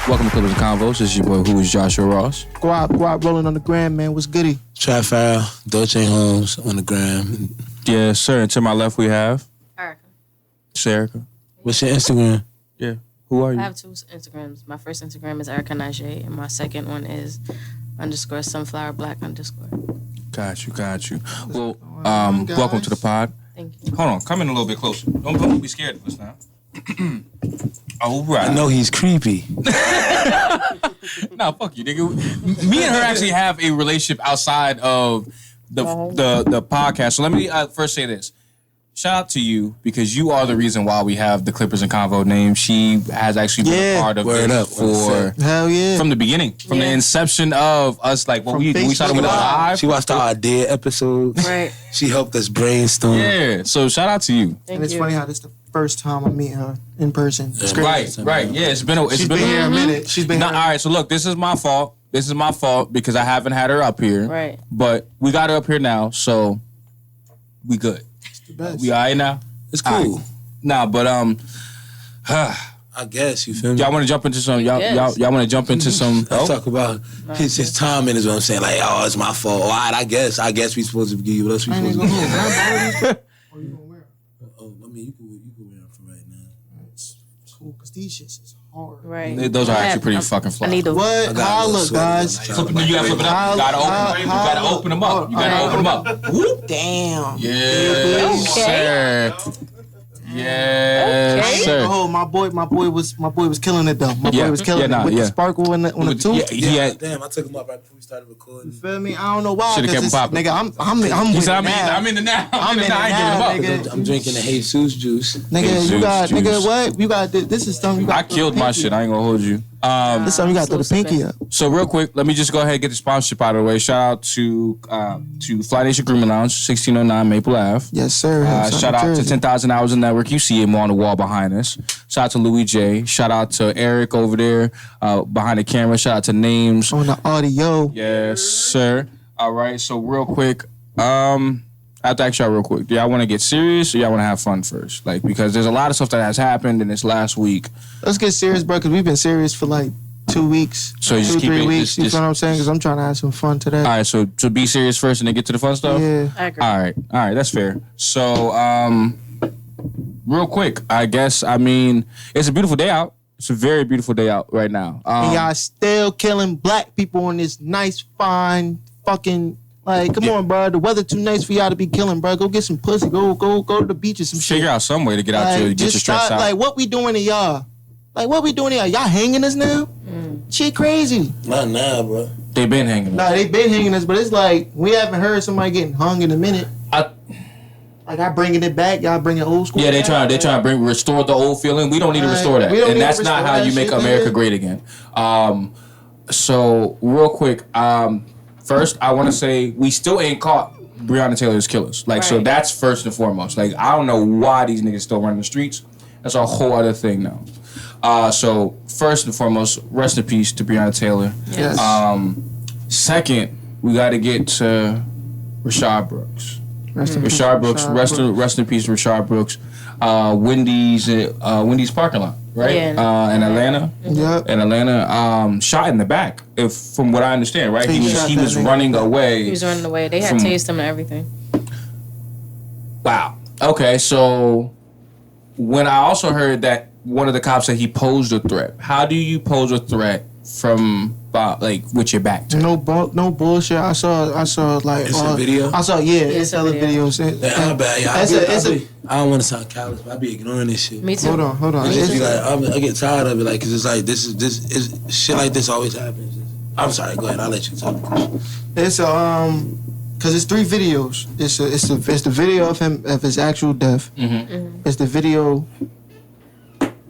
Welcome to Clippers and Convos. This is your boy, who is Joshua Ross. Guap rolling on the gram, man. What's goody? Trap Farrell, Dolce Holmes on the gram. Yes, sir. And to my left, we have Erica. Erica. What's your Instagram? Yeah. Who are you? I have two Instagrams. My first Instagram is Erica Najee, and my second one is _sunflowerblack_. Got you. Well, welcome to the pod. Thank you. Hold on, come in a little bit closer. Don't be scared of us now. All right. I know he's creepy. Nah, fuck you, nigga. Me and her actually have a relationship outside of the podcast. So let me first say this. Shout out to you because you are the reason why we have the Clippers and Convo name. She has actually been a part of it for hell yeah from the beginning, from the inception of us. Like when we started with a live. She watched our dead episodes. Right. She helped us brainstorm. Yeah. So shout out to you. Thank and it's you. funny how this is the first time I meet her in person. It's crazy. Right. Yeah, it's been She's been here a minute. She's been here. All right, so look, this is my fault. Because I haven't had her up here. Right. But we got her up here now, so we good. It's the best. We all right now? It's cool. Right. Nah, but I guess, you feel me? y'all want to jump into some? Y'all want to jump into some? Let's talk about his timing is what I'm saying. Like, oh, it's my fault. All right, I guess we supposed to give you what else we supposed to do. Oh, you gonna wear them? Oh, I mean, you can wear them for right now. It's cool because these shits is hard. Right. Those are actually pretty fucking fly. I need to. What? How look, guys? You gotta flip it up. You gotta open them up. You gotta open them up. Whoop. Damn. Yes, sir. Yes, sir. Oh, my boy was killing it though. My boy was killing it with the sparkle on the tooth. Yeah. Damn, I took him up right before we started recording. You feel me? I don't know why. Should've kept him popping. Nigga, I'm He said, now. I'm in the now. I'm in the I ain't now, giving him up. nigga. I'm drinking the Jesus juice. Nigga, you got juice. nigga what? You got this is something you got. I killed my shit. I ain't gonna hold you. This is something you got to throw the pinky up. So real quick, let me just go ahead and get the sponsorship out of the way. Shout out to Fly Nation Grooming Lounge, 1609 Maple Ave. Yes, sir. Shout out to 10,000 Hours of Network. You see him on the wall behind us. Shout out to Louis J. Shout out to Eric over there behind the camera. Shout out to Names. On the audio. Yes, sir. All right, so real quick, I have to ask y'all real quick. Do y'all want to get serious or y'all want to have fun first? Like, because there's a lot of stuff that has happened in this last week. Let's get serious, bro, because we've been serious for like 2 weeks. So you just keep 3 it- weeks. You just- know what I'm saying? Because I'm trying to have some fun today. All right, so be serious first and then get to the fun stuff? Yeah. I agree. All right, that's fair. So, real quick, I guess, it's a beautiful day out. It's a very beautiful day out right now. And y'all still killing black people on this nice, fine, fucking... Like, come on, bro. The weather too nice for y'all to be killing, bro. Go get some pussy. Go to the beach or some shit. Figure out some way to get out Like, here, get your just stress stop, out. Like, what we doing to y'all? Y'all hanging us now? Shit crazy. Not now, bro. They been hanging. Nah, they been hanging us, but it's like, we haven't heard somebody getting hung in a minute. Like, I bringing it back. Y'all bringing old school. Yeah, they trying to restore the old feeling. We don't need to restore that, we don't and need to that's not restore how that you make shit, America nigga. great again. So real quick, first I want to say we still ain't caught Breonna Taylor's killers. Like, so Right. that's first and foremost. Like, I don't know why these niggas still running the streets. That's a whole other thing now. So first and foremost, rest in peace to Breonna Taylor. Yes. Second, we got to get to Rashad Brooks. Rest in peace, Rashad Brooks, rest in peace, Rashad Brooks. Wendy's parking lot, right? Yeah. In Atlanta. Yep. In Atlanta, shot in the back. From what I understand, right? He He shot that was nigga. running away. He was running away. They had tased him and everything. Wow. Okay, so when I also heard that one of the cops said he posed a threat. How do you pose a threat from with your back to? No bullshit. I saw like It's a video? I saw it's other videos. Damn, bad. I don't want to sound callous, but I be ignoring this shit. Me too. Hold on. It's just be like, I get tired of it, like, cause it's like this is shit like this always happens. I'm sorry. Go ahead. I'll let you talk. It's cause it's 3 videos. It's the video of him of his actual death. It's the video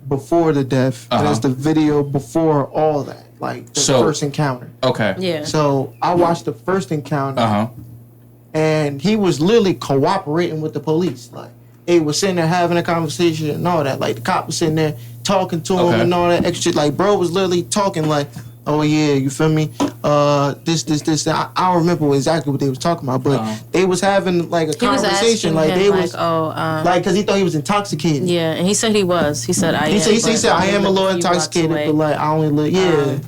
before the death, and it's the video before all that, like the first encounter. Okay. Yeah. So I watched the first encounter, and he was literally cooperating with the police. Like, they was sitting there having a conversation and all that. Like, the cop was sitting there talking to him and all that extra shit. Like, bro was literally talking like, oh yeah, you feel me? this. I don't remember exactly what they was talking about, but they was having like a conversation, like they was like because he thought he was intoxicated. Yeah, and he said he was. He said He said I am a little intoxicated, but like I only look. Yeah.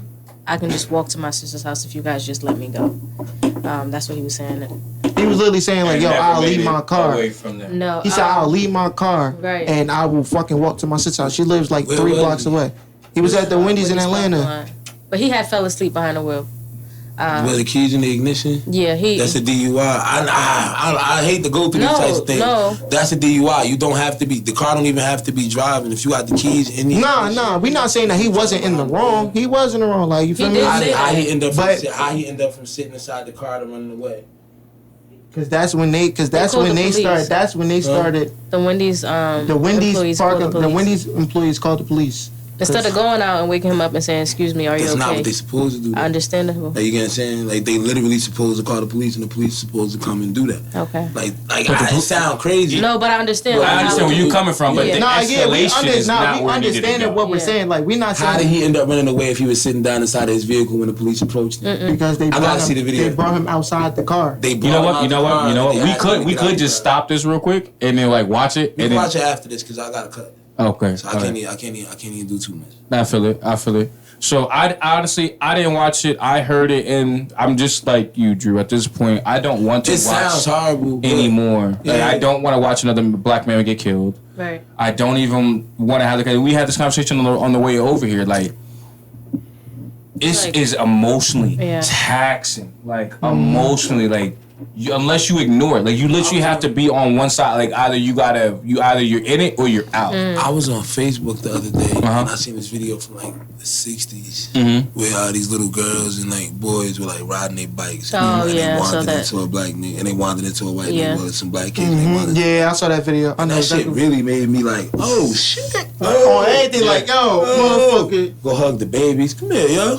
I can just walk to my sister's house if you guys just let me go. That's what he was saying. He was literally saying like, yo, I'll leave my car. Away from that. No. He said, I'll leave my car right. and I will fucking walk to my sister's house. She lives like 3 blocks away. He was at the Wendy's in Atlanta. But he had fell asleep behind the wheel. With the keys in the ignition? Yeah, that's a DUI. I hate to go through these types of things. No. That's a DUI. You don't have to be, the car don't even have to be driving. If you got the keys in the Nah, we not saying that he wasn't in the wrong. He was in the wrong. Like, you feel me? How he end up from sitting inside the car to running away? Cause that's when they started. That's when they started. The Wendy's the Wendy's employees called the police. Instead of going out and waking him up and saying, "Excuse me, are you okay?" That's not what they supposed to do. I understand that. Like, you get what I'm saying? Like, they literally supposed to call the police, and the police supposed to come and do that. Okay. It sound crazy. No, but I understand. I understand where you're coming from, but the escalation is not where we understand what we're saying. Like, we're not saying. How did he end up running away if he was sitting down inside of his vehicle when the police approached him? Because they brought him outside the car. You know what? We could just stop this real quick and then like watch it. We can watch it after this because I got to cut. Okay. So I can't even do too much. I feel it. So I honestly didn't watch it. I heard it, and I'm just like you, Drew. At this point, I don't want to watch horrible, anymore. Yeah. Like, I don't want to watch another black man get killed. Right. I don't even want to have we had this conversation on the way over here. Like, it is emotionally taxing. Like emotionally, like. Unless you ignore it, like you literally have to be on one side. Like either you're in it or you're out. I was on Facebook the other day and I seen this video from like the '60s where these little girls and like boys were like riding their bikes. And they wandered into a black nigga and they wandered into a white nigga with some black kids. Yeah, I saw that video. And that shit really made me like, oh shit. On anything like, yo, motherfucker. Go hug the babies. Come here, yo.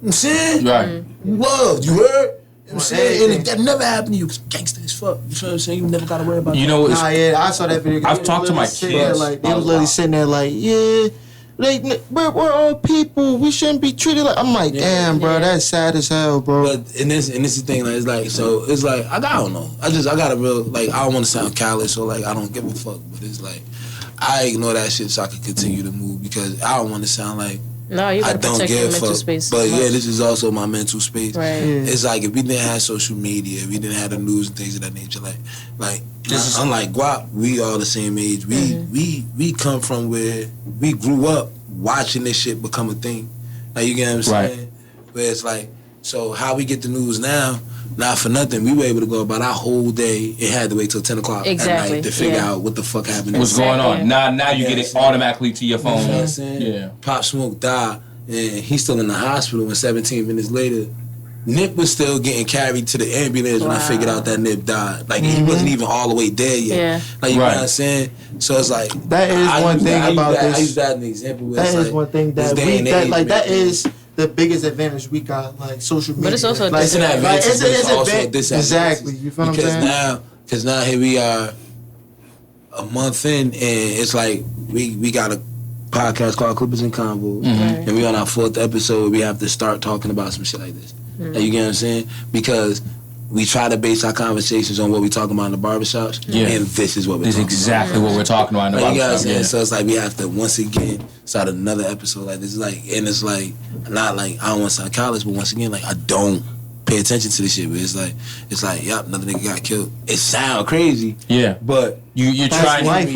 I'm saying? Right. You loved, you heard? You know what I'm saying? And that never happened to you because gangster as fuck. You know what I'm saying? You never got to worry about that. I saw that video. I've talked to my kids. They was literally sitting there like, we're all people. We shouldn't be treated like. I'm like, damn, bro, that's sad as hell, bro. But and this is the thing, like, it's like, so it's like I don't know. I got a real like I don't want to sound callous or like I don't give a fuck, but it's like I ignore that shit so I can continue to move because I don't want to sound like. No, you gotta protect your mental space. But this is also my mental space. Right. Yeah. It's like if we didn't have social media, if we didn't have the news and things of that nature, like this is unlike Guap, we all the same age. We come from where we grew up watching this shit become a thing. Like, you get what I'm saying? Right. Where it's like, so how we get the news now, not for nothing, we were able to go about our whole day. It had to wait till 10 o'clock at night to figure out what the fuck happened. What's going on? Now you get it automatically to your phone. You know what I'm saying? Yeah. Pop Smoke died, and he's still in the hospital, and 17 minutes later, Nip was still getting carried to the ambulance when I figured out that Nip died. Like, he wasn't even all the way dead yet. Yeah. Like, you know what I'm saying? So it's like... That is one thing about this. I use that as an example. That is one thing that that is... the biggest advantage we got, like social media. But it's also it's an advantage. It's also a disadvantage. Exactly. You feel what I'm saying? Because now here we are, a month in, and it's like we got a podcast called Clippers and Convos, and we on our 4th episode. We have to start talking about some shit like this. Like, you get what I'm saying? Because we try to base our conversations on what we talking about in the barbershops, and this is what we're talking about. This is exactly what we're talking about in the barbershop. So it's like we have to once again start another episode like this. And it's like not like I don't want to sound college, but once again, like I don't pay attention to this shit. But it's like, yep, another nigga got killed. It sound crazy, but you're trying.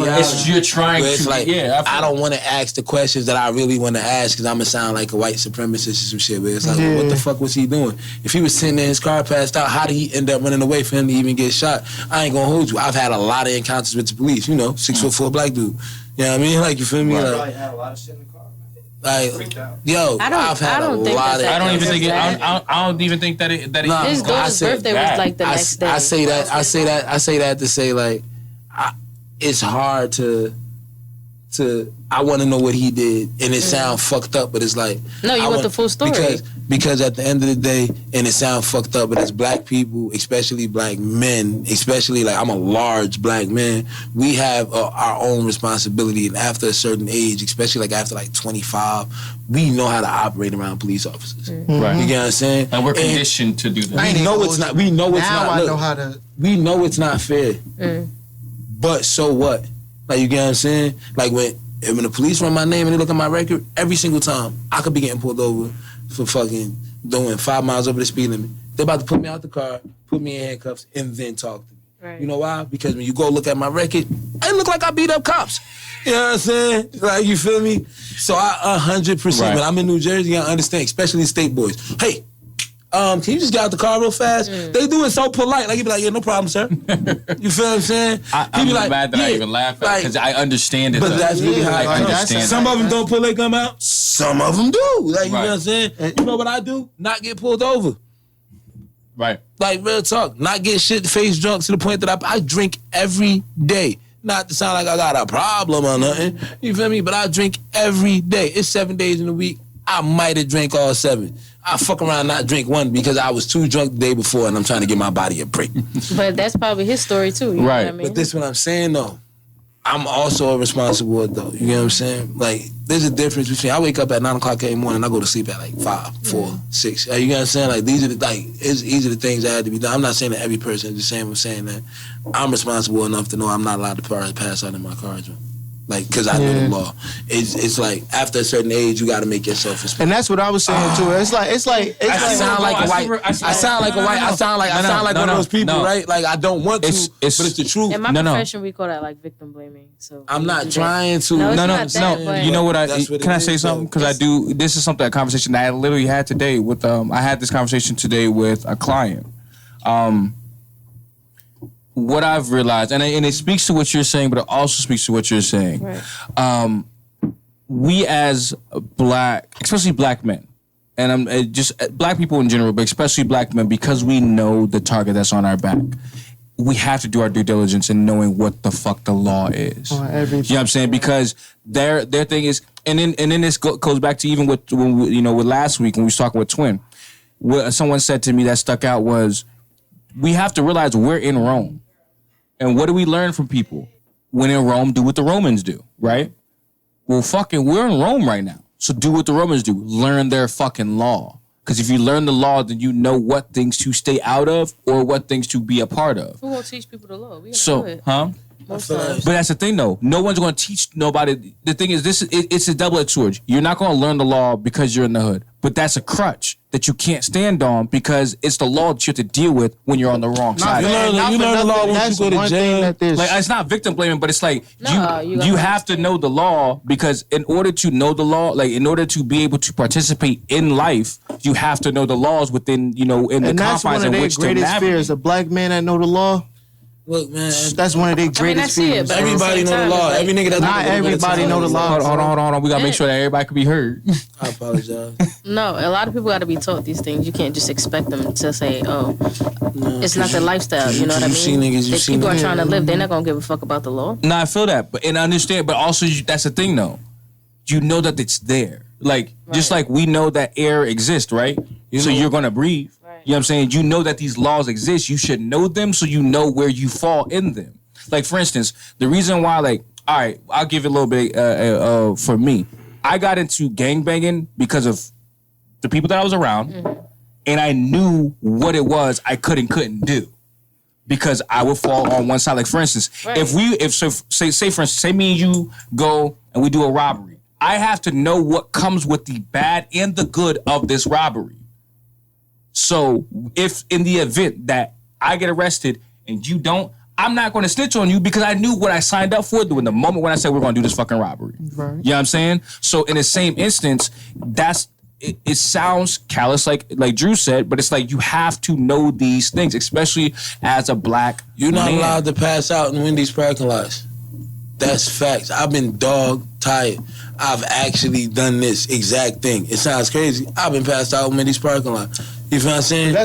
You're trying to. Like, I don't want to ask the questions that I really want to ask because I'm gonna sound like a white supremacist or some shit. But it's like, well, what the fuck was he doing? If he was sitting in his car passed out, how did he end up running away for him to even get shot? I ain't gonna hold you. I've had a lot of encounters with the police. 6'4" black dude. You know what I mean? Like, you feel me? Like, probably had a lot of shit in the car. Like, yo, I've had a lot of. I don't even think it. I don't even think that it. His daughter's birthday was like the next day. I say that to say like, it's hard to. I want to know what he did, and it sounds fucked up, but it's like no, you want the full story because at the end of the day, and it sounds fucked up, but as black people, especially black men, especially like I'm a large black man, we have our own responsibility, and after a certain age, especially like after like 25, we know how to operate around police officers. Right. You get what I'm saying? And we're conditioned to do that. We know it's not. We know it's not. Now I know how to. We know it's not fair. But so what? Like, you get what I'm saying? Like when the police run my name and they look at my record, every single time I could be getting pulled over for fucking doing 5 miles over the speed limit. They're about to put me out the car, put me in handcuffs, and then talk to me. Right. You know why? Because when you go look at my record, I look like I beat up cops. You know what I'm saying? Like, you feel me? So I 100%, Right. when I'm in New Jersey, I understand, especially state boys. Hey, can you just get out the car real fast? They do it so polite. Like, you be like, yeah, no problem, sir. You feel what I'm saying? I'm be like, mad that I even laugh at it because I understand it. But that's really how I understand. Some of them don't pull their gum out. Some of them do. Like, you know what I'm saying? You know what I do? Not get pulled over. Right. Like, real talk. Not get shit face drunk to the point that I drink every day. Not to sound like I got a problem or nothing. You feel me? But I drink every day. It's 7 days in a week. I might have drank all 7. I fuck around not drink one because I was too drunk the day before and I'm trying to give my body a break. But that's probably his story too. You know what I mean? But this is what I'm saying though. I'm also a responsible adult. You know what I'm saying? Like, there's a difference between I wake up at 9 o'clock every morning and I go to sleep at like 5, 4, 6. You know what I'm saying? Like, these are the things that had to be done. I'm not saying that every person is the same. I'm saying that I'm responsible enough to know I'm not allowed to pass out in my car. Like, because I know the law. It's like, after a certain age, you got to make yourself responsible. And that's what I was saying too. It's like I sound like one of those people, right? Like, I don't want to, but it's the truth. In my profession, we call that like victim blaming. So I'm not trying to. No. You know what? Can I say something? Because I do. This is something, a conversation that I literally had today with. I had this conversation today with a client. What I've realized, and it speaks to what you're saying, but it also speaks to what you're saying. Right. We as black, especially black men, and I'm just black people in general, but especially black men, because we know the target that's on our back, we have to do our due diligence in knowing what the fuck the law is. You know what I'm saying? Because their thing is, and then this goes back to even with last week when we was talking with Twin. What someone said to me that stuck out was, we have to realize we're in Rome. And what do we learn from people? When in Rome, do what the Romans do, right? Well, we're in Rome right now. So do what the Romans do. Learn their fucking law. Because if you learn the law, then you know what things to stay out of or what things to be a part of. Who won't teach people the law? We So, do it. But that's the thing, though. No one's going to teach nobody. The thing is, it's a double-edged sword. You're not going to learn the law because you're in the hood. But that's a crutch that you can't stand on because it's the law that you have to deal with when you're on the wrong side. You learn the law once you go to jail. Like, it's not victim blaming, but it's like you have to know the law, because in order to know the law, like in order to be able to participate in life, you have to know the laws within, in the confines in which to navigate. And that's one of their greatest fears, a black man that know the law. Look, man, that's one of their greatest fears. Everybody know the law. Like, every nigga that not everybody know the law. Hold on. We gotta make sure that everybody can be heard. I apologize. No, a lot of people got to be taught these things. You can't just expect them to say, it's not their lifestyle. You know what I mean? People are trying to live. They're not gonna give a fuck about the law. No, I feel that, but and I understand. But also, that's the thing, though. You know that it's there. Like, just like we know that air exists, right? So you're gonna breathe. You know what I'm saying? You know that these laws exist. You should know them so you know where you fall in them. Like, for instance, the reason why, like, all right, I'll give you a little bit for me. I got into gangbanging because of the people that I was around, and I knew what it was I couldn't do because I would fall on one side. Like, for instance, say me and you go and we do a robbery. I have to know what comes with the bad and the good of this robbery. So if in the event that I get arrested and you don't, I'm not going to snitch on you because I knew what I signed up for during the moment when I said we're going to do this fucking robbery. Right. You know what I'm saying? So in the same instance, it sounds callous like Drew said, but it's like you have to know these things, especially as a black You're not man. allowed to pass out in Wendy's parking lots. That's facts. I've been dog tired. I've actually done this exact thing. It sounds crazy. I've been passed out in Wendy's parking lot. You feel what I'm saying?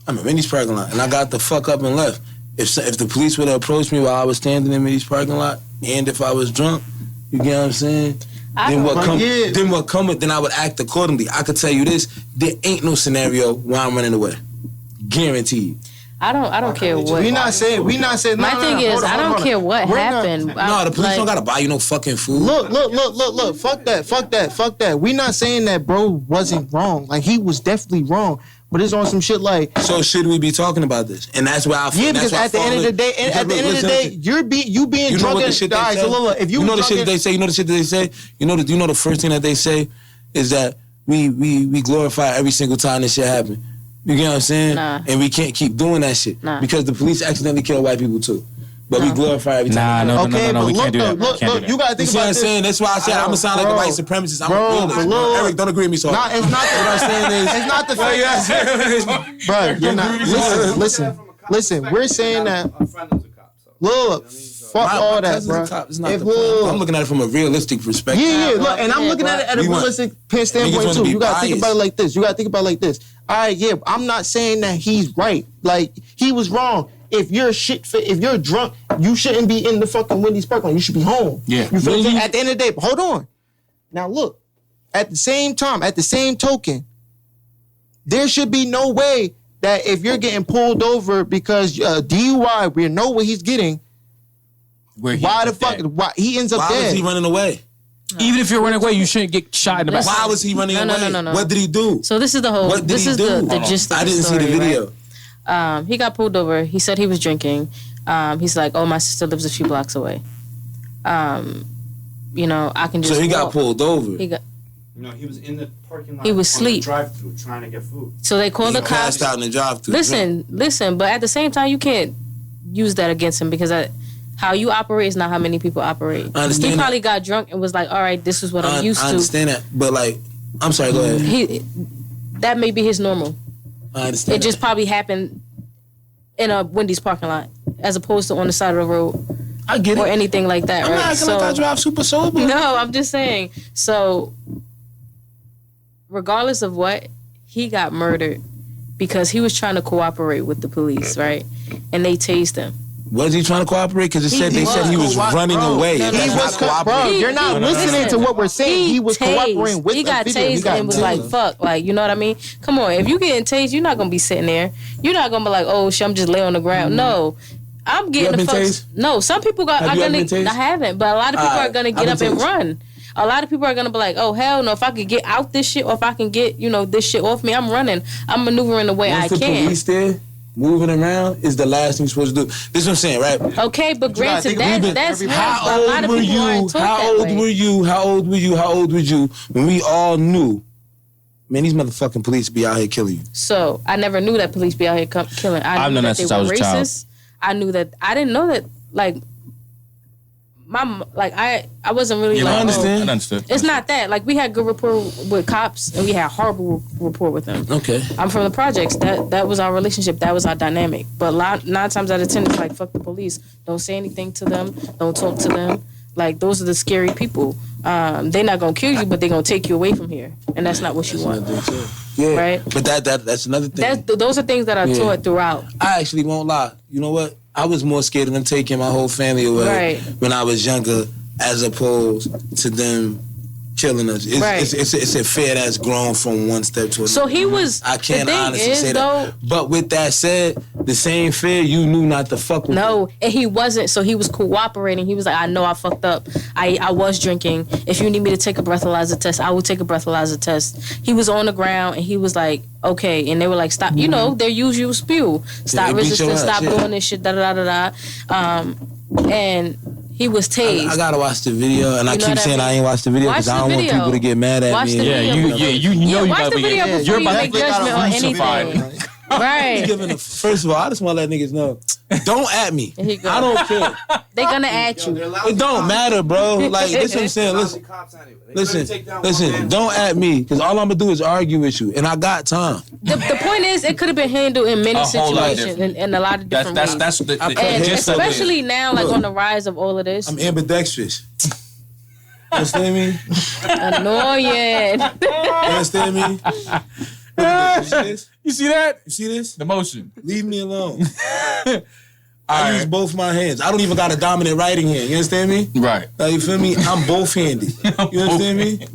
I'm in Wendy's parking lot, and I got the fuck up and left. if the police would have approached me while I was standing in these parking lot, and if I was drunk, you get what I'm saying? Then what come? Then I would act accordingly. I could tell you this: there ain't no scenario where I'm running away, guaranteed. I don't care what. We not saying. My thing is, I don't care what happened. No, the police don't gotta buy you no fucking food. Look. Fuck that. We not saying that bro wasn't wrong. Like, he was definitely wrong. But it's on some shit like. So should we be talking about this? And that's why I feel. Yeah, because at the end of the day, you being drunk. What the shit they say? If you know the shit that they say. You know the shit that they say. You know the first thing that they say is that we glorify every single time this shit happen. You get what I'm saying? Nah. And we can't keep doing that shit because the police accidentally kill white people too. But we glorify every time. No, we can't do that. Look, you gotta think about this. You see what I'm saying? That's why I said I'm gonna sound like a white supremacist. I'm a realist. Eric, don't agree with me so hard. Nah, it's not. What I'm saying is, it's not the fact. Bro, you're not. Listen. We're saying that. Look, fuck all that, bro. I'm looking at it from a realistic perspective. Yeah. Look, and I'm looking at it at a realistic standpoint too. You gotta think about it like this. All right, yeah. I'm not saying that he's right. Like, he was wrong. If you're drunk, you shouldn't be in the fucking Wendy's parking lot. You should be home. Yeah. You feel me? At the end of the day, hold on. Now look, at the same token, there should be no way that if you're getting pulled over because DUI, we know what he's getting. Why he ends up dead? Why was he running away? Even if you're running away, you shouldn't get shot in the back. Why was he running away? No. What did he do? So this is the whole. What did he do? The gist of the story. I didn't see the video. Right? He got pulled over. He said he was drinking. He's like, "Oh, my sister lives a few blocks away. I can just." So he walk. got pulled over. He was in the parking lot. He was asleep. Drive-through trying to get food. So they called the cops. Passed out in the drive-through. Listen. But at the same time, you can't use that against him because how you operate is not how many people operate. I understand. He probably got drunk and was like, "All right, this is what I'm used to." I understand that, but I'm sorry. Go ahead. That may be his normal. I understand. It just probably happened in a Wendy's parking lot as opposed to on the side of the road. I get it. Or anything like that, I'm right? not acting like I drive super sober. No, I'm just saying. So, regardless of what, he got murdered because he was trying to cooperate with the police, right? And they tased him. Was he trying to cooperate? Because they said he was running away. He was cooperating. You're not listening to what we're saying. He was cooperating with the video. He got tased and was like, fuck. Like, you know what I mean? Come on. If you getting tased, you're not going to be sitting there. You're not going to be like, oh, shit, I'm just lay on the ground. No. I'm getting the fuck. Tased? No, some people I haven't. But a lot of people are going to get up and run. A lot of people are going to be like, oh, hell no. If I could get out this shit or if I can get, this shit off me, I'm running. I'm maneuvering the way I can. Once the police there, moving around is the last thing you're supposed to do. This is what I'm saying, right? Okay, but granted, that's him. How old were you when we all knew, man, these motherfucking police be out here killing you? So, I never knew that police be out here killing. I've known that since I was a child. I knew that. I didn't know that, I wasn't really I understand. It's not that. Like, we had good rapport with cops and we had horrible rapport with them. Okay. I'm from the projects. That was our relationship. That was our dynamic. But 9 times out of 10, it's like, fuck the police. Don't say anything to them. Don't talk to them. Like, those are the scary people. They're not going to kill you, but they're going to take you away from here. And that's not what you want. Yeah. Right? But that's another thing. Those are things that are taught throughout. I actually won't lie. You know what? I was more scared of them taking my whole family away when I was younger, as opposed to them killing us. It's a fear that's grown from one step to another. So he was. I can't honestly say that. But with that said, the same fear, you knew not to fuck with. No, and he wasn't. So he was cooperating. He was like, I know I fucked up. I was drinking. If you need me to take a breathalyzer test, I will take a breathalyzer test. He was on the ground and he was like, okay. And they were like, stop. Their usual spew. Stop resisting. Stop doing this shit. Da da da da. And he was tased. I gotta watch the video, and I keep saying I ain't watched the video because I don't want people to get mad at me. You watch the video before you make judgment on anything. Right. First of all, I just want to let niggas know. Don't at me. I don't care. They're gonna at you. It don't matter, bro. Like, this is what I'm saying. Listen. Don't at me, because all I'm gonna do is argue with you, and I got time. The point is, it could have been handled in many situations in a lot of different ways. That's the and especially now, like on the rise of all of this. I'm ambidextrous. You understand me? Annoying. You understand me? You see that? You see this? The motion. Leave me alone. I use both my hands. I don't even got a dominant writing hand. You understand me? Right. Like, you feel me? I'm both-handed. You understand me?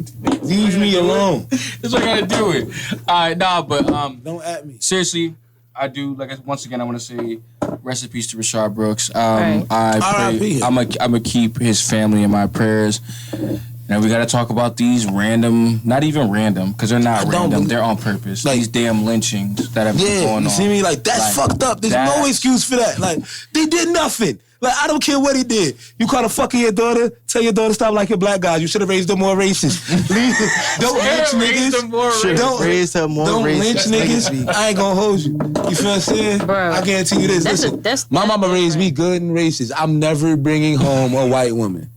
Leave me alone. That's what I gotta do it. All right, but don't at me. Seriously, I do. Once again, I want to say rest in peace to Rashard Brooks. Right. I pray. I'm gonna keep his family in my prayers. Now we gotta talk about these random, not even random, because they're not random. They're on purpose. Like, these damn lynchings that have been going on. You see me? Like, that's fucked up. There's no excuse for that. Like, they did nothing. Like, I don't care what he did. You caught a fucking your daughter, tell your daughter stop liking black guys. You should have raised them more racist. Don't lynch niggas. Don't lynch niggas. I ain't gonna hold you. You feel what I'm saying? Bro, I guarantee you this. Listen, my mama raised me good and racist. I'm never bringing home a white woman.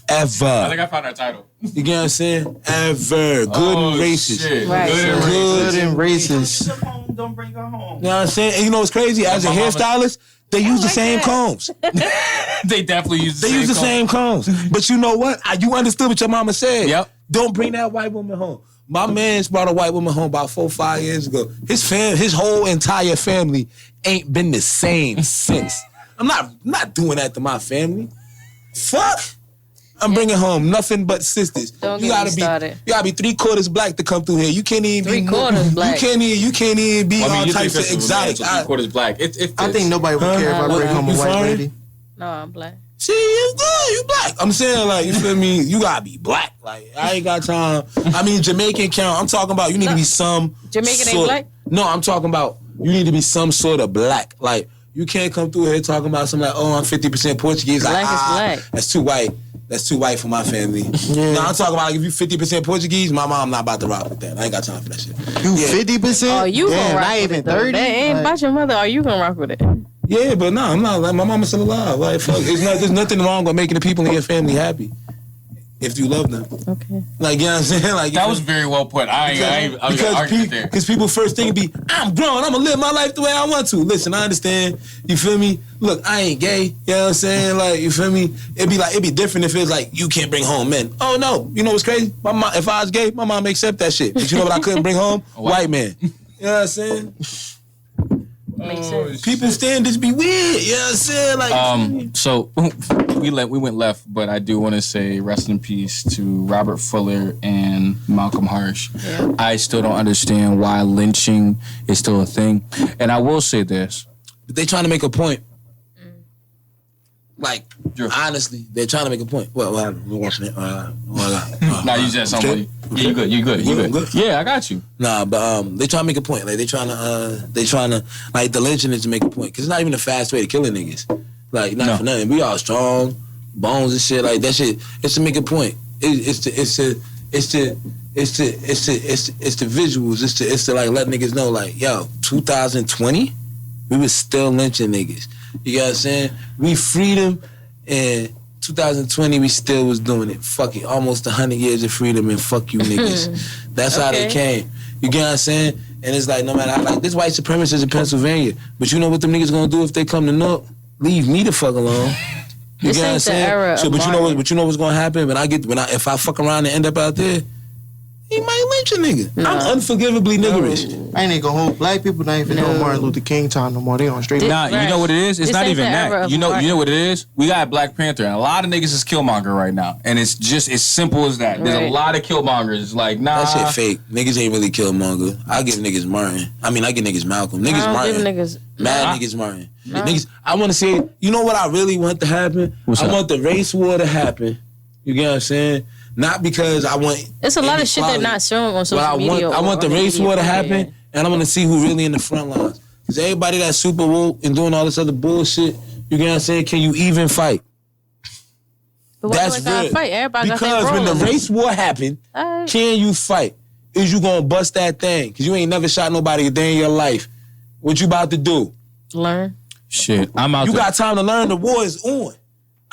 Ever. I think I found our title. You get what I'm saying? Ever. Good and racist. Shit. Right. Good and racist. Don't bring her home. You know what I'm saying? And you know what's crazy? As a hairstylist, they use the same combs. They definitely use the same combs. But you know what? You understood what your mama said. Yep. Don't bring that white woman home. My man's brought a white woman home about 4 or 5 years ago. His whole entire family ain't been the same since. I'm not doing that to my family. Fuck. I'm bringing home nothing but sisters. Don't get me started. You gotta be 3/4 black to come through here. You can't even be 3/4 black. You can't even be all types of exotic. 3/4 black. I think nobody would care if I bring home a white lady. No, I'm black. See, you good. You black. I'm saying, like, you feel me? You gotta be black. Like, I ain't got time. I mean, Jamaican count. I'm talking about you need to be some. Jamaican ain't black? No, I'm talking about you need to be some sort of black. Like, you can't come through here talking about something like, oh, I'm 50% Portuguese. Black like, is black. That's too white. That's too white for my family. Yeah. Now I'm talking about like if you 50% Portuguese, my mom not about to rock with that. I ain't got time for that shit. You 50%? Oh, you gonna rock with it? 30? That ain't about your mother. Are you gonna rock with it? Yeah, but no, I'm not. Like, my mama's still alive. Like, fuck, there's nothing wrong with making the people in your family happy if you love them. Okay. Like, you know what I'm saying? Like, that was very well put. I'm gonna argue there. Because people first thing be, I'm grown. I'm gonna live my life the way I want to. Listen, I understand. You feel me? Look, I ain't gay. You know what I'm saying? Like, you feel me? It'd be different if it was like you can't bring home men. Oh no, you know what's crazy? My mom, if I was gay, my mom accept that shit. But you know what I couldn't bring home? White man. You know what I'm saying? Makes sense. People's standards be weird. You know what I'm saying? Like, so we went left, but I do want to say rest in peace to Robert Fuller and Malcolm Harsh. Yeah. I still don't understand why lynching is still a thing, and I will say this: but they trying to make a point. Like, honestly, they're trying to make a point. What happened? We're watching it. Nah, you said somebody. Yeah, you good. Yeah, I got you. Nah, but they trying to make a point. Like, they trying to like the lynching is to make a point because it's not even a fast way to killing niggas. Like, not for nothing. We all strong, bones and shit. Like that shit. It's to make a point. It's the visuals. It's to like let niggas know like, yo, 2020, we was still lynching niggas. You know what I'm saying? We freed them, and 2020 we still was doing it. Fuck it, almost 100 years of freedom, and fuck you niggas. That's how they came. You get what I'm saying? And it's like no matter how, like this white supremacist in Pennsylvania, but you know what them niggas gonna do if they come to North? Leave me the fuck alone. You get what I'm saying? So, but you know what's gonna happen if I fuck around and end up out there. He might lynch a nigga. No. I'm unforgivably niggerish. I ain't gonna hold black people not even on Martin Luther King time no more. They on straight. Nah, you know what it is? It's not even that. You know what it is? We got Black Panther, and a lot of niggas is Killmonger right now, and it's just as simple as that. There's a lot of Killmongers. Like, nah, that shit fake. Niggas ain't really Killmonger. I give niggas Martin. I mean, I give niggas Malcolm. Niggas Martin. Niggas Martin. Niggas. I want to say. You know what I really want to happen? I want the race war to happen. You get what I'm saying? Not because I want. It's a lot of shit they're not showing on social media. I want the race war to happen, and I want to see who really in the front lines. Because everybody that's super woke and doing all this other bullshit, you get what I'm saying? Can you even fight? But that's real. Fight? Everybody because when the race war happen, can you fight? Is you gonna bust that thing? Because you ain't never shot nobody a day in your life. What you about to do? Learn. Shit, I'm out. You got time to learn. The war is on.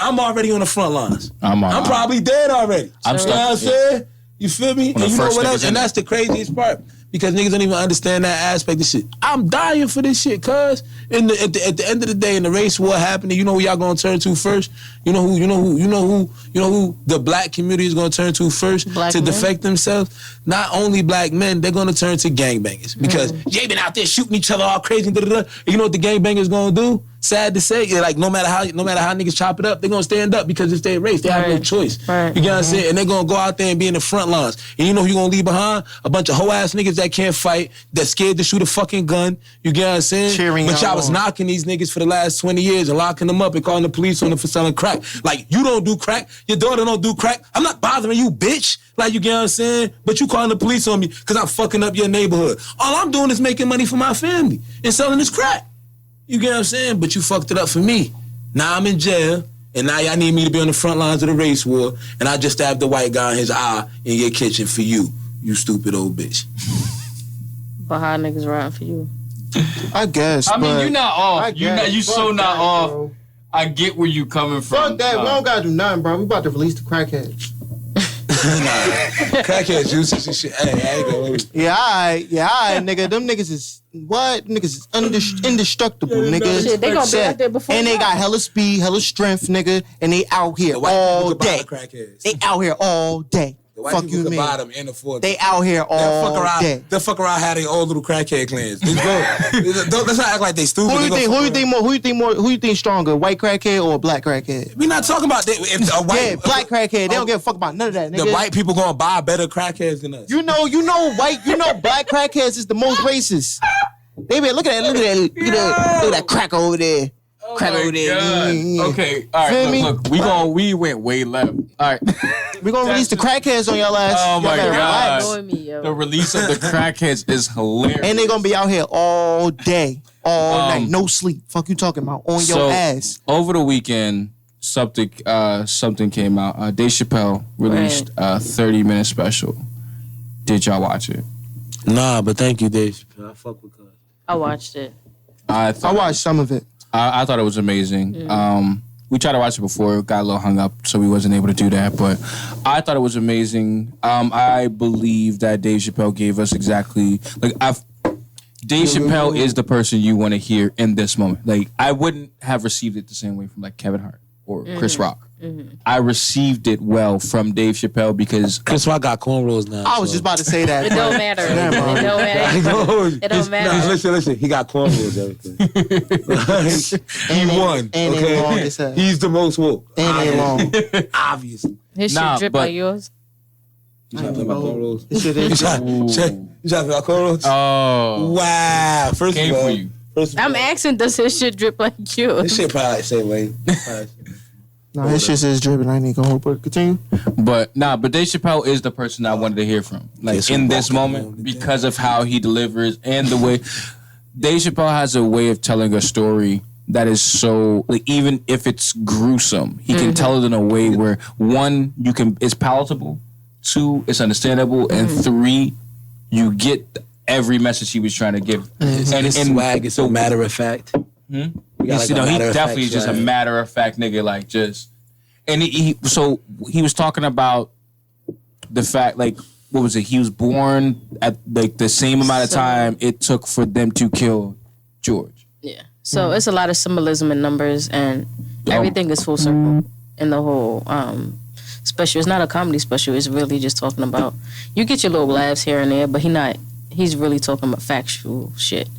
I'm already on the front lines. I'm probably dead already. You know what I'm saying? You feel me? And you know what else? And that's the craziest part. because niggas don't even understand that aspect of shit. I'm dying for this shit, cuz. At the end of the day, in the race war happening, you know who y'all gonna turn to first? You know who the black community is gonna turn to first black to men? defect themselves? Not only black men, they're gonna turn to gangbangers. Because they been out there shooting each other all crazy, and you know what the gangbangers gonna do? Sad to say, like no matter how niggas chop it up, they're gonna stand up because it's their race. They have no choice. Right. You get what I'm saying? And they're gonna go out there and be in the front lines. And you know who you gonna leave behind? A bunch of hoe ass niggas that can't fight, that's scared to shoot a fucking gun. You get what I'm saying? But y'all was knocking these niggas for the last 20 years and locking them up and calling the police on them for selling crack. Like, you don't do crack, your daughter don't do crack. I'm not bothering you, bitch. Like, you get what I'm saying? But you calling the police on me because I'm fucking up your neighborhood. All I'm doing is making money for my family and selling this crack. You get what I'm saying? But you fucked it up for me. Now I'm in jail, and now y'all need me to be on the front lines of the race war, and I just stabbed the white guy in his eye in your kitchen for you stupid old bitch. But how niggas riding for you? I guess. I mean, you're not off. You so not off. Bro. I get where you coming from. Fuck that. We don't gotta do nothing, bro. We about to release the crackheads. Nah, crackheads useless and shit. Hey, I ain't gonna. Yeah, alright, nigga. Them niggas is what? Niggas is indestructible, nigga. Shit, they gonna be out there before. And they got hella speed, hella strength, nigga. And they out here all day. They out here all day. The white fuck people you, can mean? buy them and afford them. They out here all day. They'll fuck around having all little crackhead clans. Let's not act like they stupid. Who you think stronger, white crackhead or a black crackhead? We not talking about that. If a white, black crackhead. They don't give a fuck about none of that, nigga. The white people gonna buy better crackheads than us. You know, black crackheads is the most racist. They be look at that cracker over there. Crack over there. Okay, all right. Look, we went way left. All right. We're gonna release the crackheads on y'all ass. Oh my god. Yo. The release of the crackheads is hilarious. And they gonna be out here all day, all night, no sleep. Fuck you talking about on your ass. Over the weekend, something came out. Dave Chappelle released a 30-minute special. Did y'all watch it? Nah, but thank you, Dave. I fuck with God. I watched it. I watched some of it. I thought it was amazing. We tried to watch it before, got a little hung up, so we wasn't able to do that. But I thought it was amazing. I believe that Dave Chappelle gave us exactly Dave Chappelle is the person you want to hear in this moment. Like, I wouldn't have received it the same way from like Kevin Hart or Chris Rock. I received it well from Dave Chappelle because Chris Rock got cornrows now. I was just about to say that. It don't matter. It don't matter. Listen. He got cornrows, everything. He won. And okay? they long as hell. He's the most woke. And they long. Obviously. His shit drip like yours. You trying to play my cornrows? This shit is. You trying to play my cornrows? oh, Wow. First came of all, for you. I'm asking, does his shit drip like yours? This shit probably like the same way. No, his shit is dripping. I ain't gonna hold it. Continue. But Dave Chappelle is the person I wanted to hear from. Like in this moment, because of how he delivers and the way Dave Chappelle has a way of telling a story that is so like, even if it's gruesome, he can tell it in a way where one, it's palatable, two, it's understandable, and three, you get every message he was trying to give. And swag is so matter of fact. He definitely is just a matter of fact nigga, like just, and he was talking about the fact, like, what was it? He was born at like the same amount of time it took for them to kill George. Yeah. So it's a lot of symbolism in numbers, and everything is full circle in the whole special. It's not a comedy special. It's really just talking about, you get your little laughs here and there, but he's really talking about factual shit.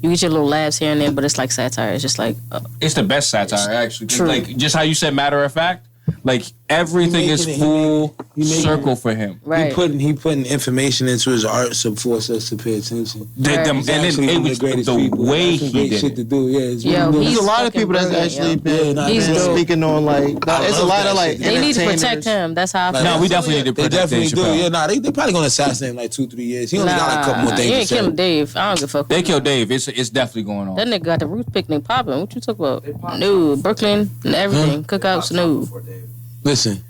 You get your little laughs here and there, but it's like satire. It's just like... it's the best satire, actually. True. Like, just how you said matter of fact, like, everything is full circle for him. Right. He putting information into his art to force us to pay attention. And then it was the way he did it. To do. Yeah, There's a lot of people that's actually been speaking on, like... There's a lot of, like, they need to protect him. That's how I feel. No, we definitely need to protect Dave Chappelle. Yeah, they probably going to assassinate him like 2-3 years. He only got like a couple more things you ain't killing Dave. I don't give a fuck. They killed Dave. It's definitely going on. That nigga got the Roots picnic popping. What you talk about? No, Brooklyn and everything. Cookouts, no. Listen.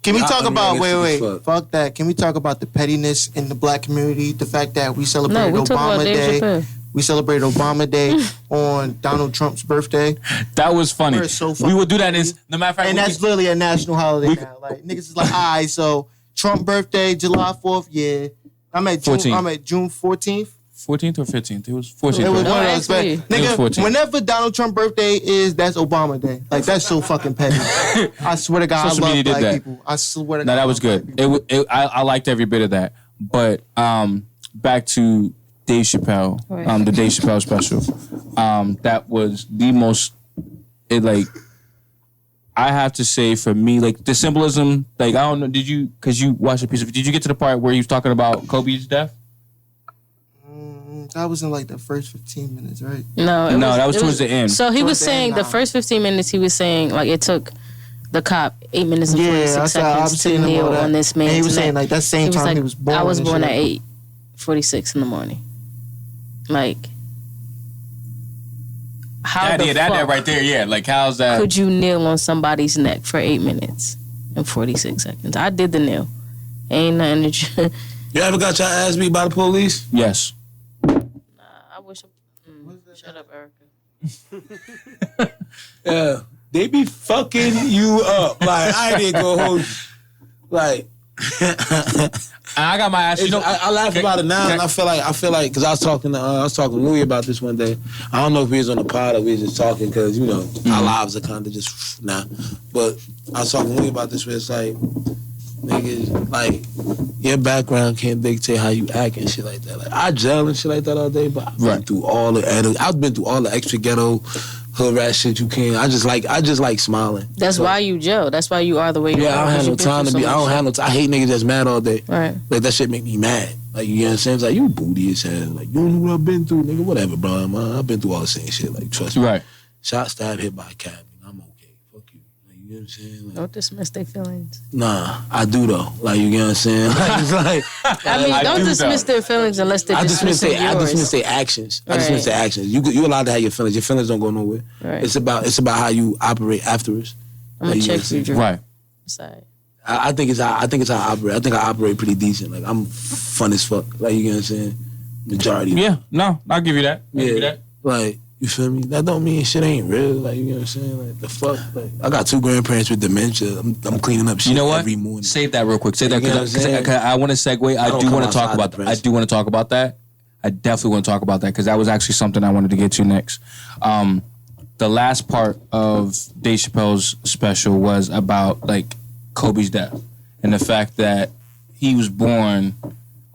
Can we talk about, wait, fuck that. Can we talk about the pettiness in the black community? The fact that we celebrated Obama Day. We celebrated Obama Day on Donald Trump's birthday. That was funny. We would do that no matter of fact. And that's literally a national holiday now. Like, niggas is like, all right, so Trump birthday, July 4th, yeah. I'm at June 14th. 14th or 15th? It was 14th. It was right? one of those. Nigga, whenever Donald Trump birthday is, that's Obama Day. Like, that's so fucking petty. I swear to God, Social I love media did black that. people. I swear to God. No, that was good. I liked every bit of that. But back to Dave Chappelle, the Dave Chappelle special. That was the most. I have to say, for me, like the symbolism. Like, I don't know. Because you watched a piece of. Did you get to the part where he was talking about Kobe's death? That was in like the first 15 minutes, right? No, that was towards the end. So he was saying the first 15 minutes. He was saying like it took the cop 8 minutes and 46 seconds to kneel on this man's neck. He was saying like that same time he was born. I was born at 8:46 in the morning. Like, how the fuck that right there, yeah. Like, how's that? Could you kneel on somebody's neck for 8 minutes and 46 seconds? I did the kneel. Ain't nothing to. You ever got your ass beat by the police? Yes. I wish. Shut up, Erica. Yeah, they be fucking you up. Like, I didn't go hold you. Like, I got my ass. You know, I laugh about it now, and I feel like, because I was talking to Louis about this one day. I don't know if we was on the pod or we was just talking, because you know our lives are kind of just But I was talking to Louis about this, where it's like, niggas, like, your background can't dictate how you act and shit like that. Like, I jail and shit like that all day, but I've been through all the extra ghetto hood rat shit you can. I just like smiling. That's why you Joe. That's why you are the way you are. Yeah, I don't have no time to be. I don't have no time. I hate niggas that's mad all day. Right. Like, that shit make me mad. Like, you know what I'm saying? It's like, you booty as hell. Like, you don't know what I've been through, nigga. Whatever, bro. I've been through all the same shit. Like, trust me. Right. Shot, stab, hit by a cab. I'm okay. Fuck you. Like, you know what I'm saying? Like, Don't dismiss their feelings. nah, I do though. Like, you know what I'm saying? Like, it's like, I mean, don't dismiss their feelings unless they're dismissing yours. I dismiss their actions. I dismiss their actions. You allowed to have your feelings. Your feelings don't go nowhere. Right. It's about how you operate afterwards. I'm gonna check you, Drew. Right. Sorry. I think it's how I operate. I think I operate pretty decent. Like, I'm fun as fuck. Like, you know what I'm saying? Majority. Yeah. No, I'll give you that. I'll give you that. Like, you feel me? That don't mean shit ain't real. Like, you know what I'm saying? Like, the fuck? Like, I got 2 grandparents with dementia. I'm cleaning up shit every morning. Save that real quick. Save that, because I want to segue. I do want to talk about that. I do want to talk about that. I definitely want to talk about that, because that was actually something I wanted to get to next. The last part of Dave Chappelle's special was about, like, Kobe's death and the fact that he was born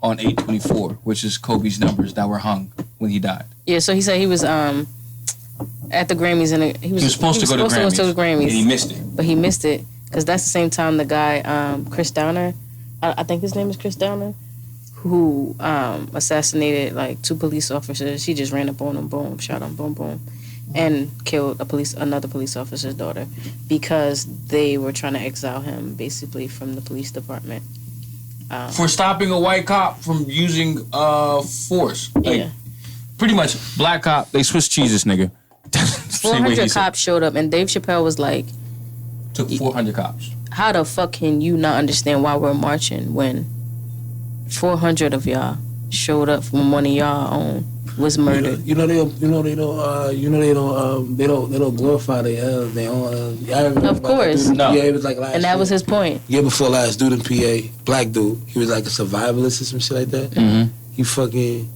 on 8/24, which is Kobe's numbers that were hung when he died. Yeah, so he said he was at the Grammys, and he was supposed to go to the Grammys, and he missed it. But he missed it because that's the same time the guy Chris Downer, I think his name is Chris Downer, who assassinated like 2 police officers. He just ran up on them, boom, shot him, boom, boom, and killed another police officer's daughter because they were trying to exile him basically from the police department. For stopping a white cop from using force. Like, yeah. Pretty much, black cop, they Swiss cheeses, nigga. 400 cops showed up, and Dave Chappelle was like... Took 400 cops. How the fuck can you not understand why we're marching when 400 of y'all showed up when one of y'all own was murdered? They don't glorify their own. Of course. No. Yeah, it was like last and that was his point. Year before last, dude in PA, black dude, he was like a survivalist or some shit like that. Mm-hmm. He fucking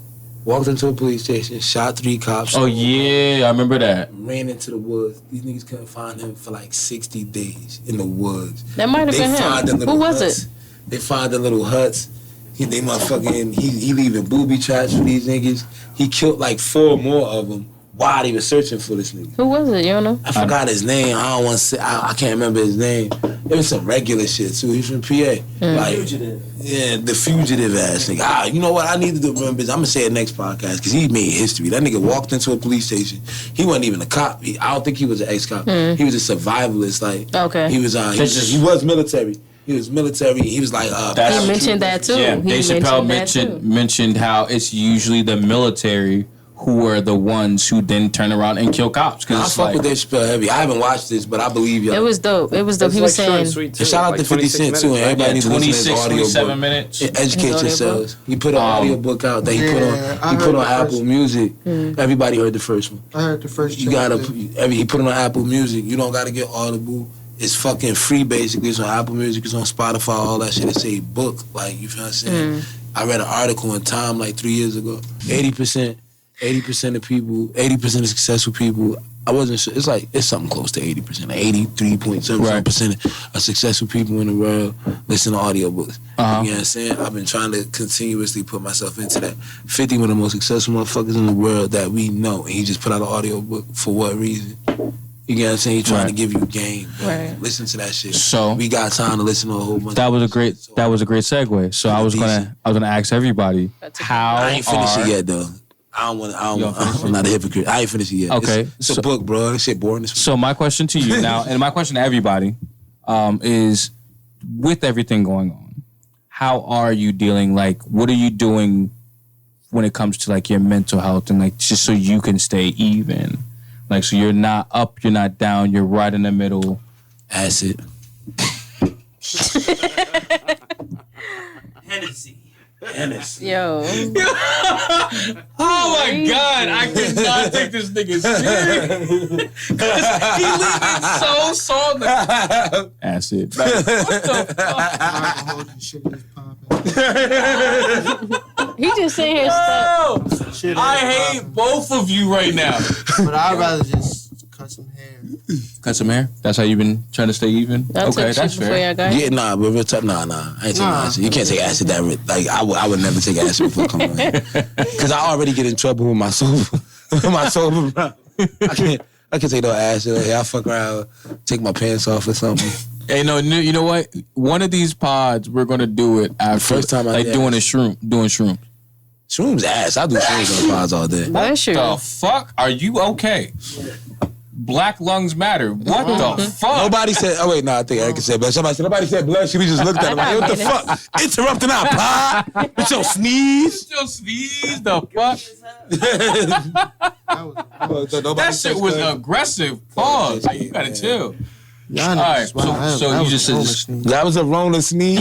walked into a police station, shot 3 cops. Oh yeah, I remember that. Ran into the woods. These niggas couldn't find him for like 60 days in the woods. That might have been him. Who was it? They find the little huts. He leaving booby traps for these niggas. He killed like 4 more of them while they were searching for this nigga. Who was it? You don't know? I forgot his name. I don't want to say. I can't remember his name. It was some regular shit too. He's from PA. Like, fugitive. Yeah, the fugitive ass nigga. You know what? I need to remember this. I'm gonna say it next podcast because he made history. That nigga walked into a police station. He wasn't even a cop. I don't think he was an ex-cop. He was a survivalist. Like, okay. He was military. He was military. He was like... he mentioned that too. Yeah, Dave Chappelle mentioned how it's usually the military who are the ones who then turn around and kill cops. I fuck with Dave Chappelle heavy. I haven't watched this, but I believe y'all. It was dope. He was saying... Shout out to 50 Cent too, and everybody needs to listen to his audio 27 minutes. Educate yourselves. He put an audio book out that he put on Apple Music. Everybody heard the first one. I heard the first. He put it on Apple Music. You don't got to get Audible. It's fucking free, basically. It's on Apple Music. It's on Spotify. All that shit. It's a book. Like, you feel what I'm saying? I read an article in Time like 3 years ago. 80% of people, 80% of successful people, I wasn't sure. It's something close to 80%. Like 83.7% of successful people in the world listen to audiobooks. You know what I'm saying? I've been trying to continuously put myself into that. 50 one of the most successful motherfuckers in the world that we know, and he just put out an audiobook for what reason? You get what I'm saying? He's trying to give you game. Right. Listen to that shit. So we got time to listen to a whole bunch. That was a great segue. So I was gonna ask everybody how. I ain't finished it yet though. I'm not a hypocrite. I ain't finished it yet. Okay. It's a book, bro. This shit boring. So my question to you now, and my question to everybody, is with everything going on, how are you dealing? Like, what are you doing when it comes to like your mental health and like just so you can stay even? Like, so you're not up, you're not down, you're right in the middle. Acid. Hennessy. Yo. Oh my God, I could not take this nigga serious. He leaving so salty. Acid. Like, what the fuck? He just sitting here stuck. I hate both of you right now. But I'd rather just cut some hair. Cut some hair? That's how you've been trying to stay even? Okay, that's fair. Yeah, nah, but real tough, nah. I ain't taking acid. You can't take acid that like I would never take acid before coming on here. Cause I already get in trouble with my sober. I can't take no acid. Like, I fuck around, take my pants off or something. Hey, no, you know what? One of these pods, we're gonna do it after. First time I like doing shrooms. Shrooms ass. I do shrooms on the pods all day. That's true. The fuck? Are you okay? Black lungs matter. What the fuck? Nobody said. Oh wait, no. I think Erica said. But somebody said nobody said blood. She just looked at him like, what the fuck? Interrupting our pod. It's your sneeze. The fuck? That shit was aggressive. Pause. Like, you gotta chill. All right. So you just said that was a Rona sneeze.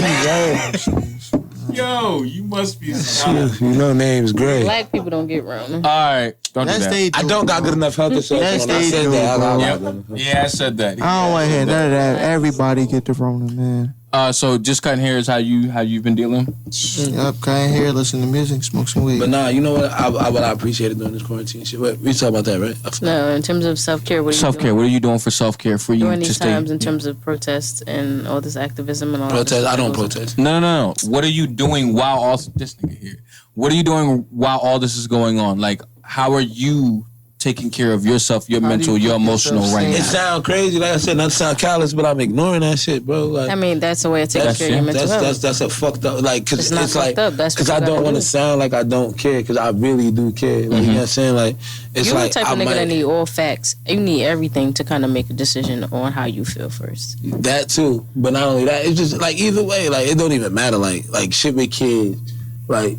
Yo, you must be. You know, name's great. Black people don't get Rona. All right, don't do that. I don't got good enough health insurance. I said that. Yeah, I said that. I don't want to hear none of that. Everybody get the Rona, man. So just cutting hair is how you've been dealing? Yep, cutting hair, listen to music, smoke some weed. But nah, you know what? I appreciated during this quarantine shit. Wait, we talk about that, right? No, in terms of self-care, what are you doing? Self-care, what are you doing for self-care for you? During these times in terms of protests and all this activism and all protest, this. I don't protest. No. What are you doing while all this nigga here? What are you doing while all this is going on? Like, how are you taking care of yourself, your mental, your emotional right now? It sound crazy, like I said, not to sound callous, but I'm ignoring that shit, bro. Like, I mean, that's a way of taking care of your mental health. That's a fucked up, like, cause it's like, because I don't want to sound like I don't care, because I really do care. Like, you know what I'm saying? Like, it's you're like the type of nigga that need all facts. You need everything to kind of make a decision on how you feel first. That too, but not only that, it's just like either way, like it don't even matter. Like shit with kids, like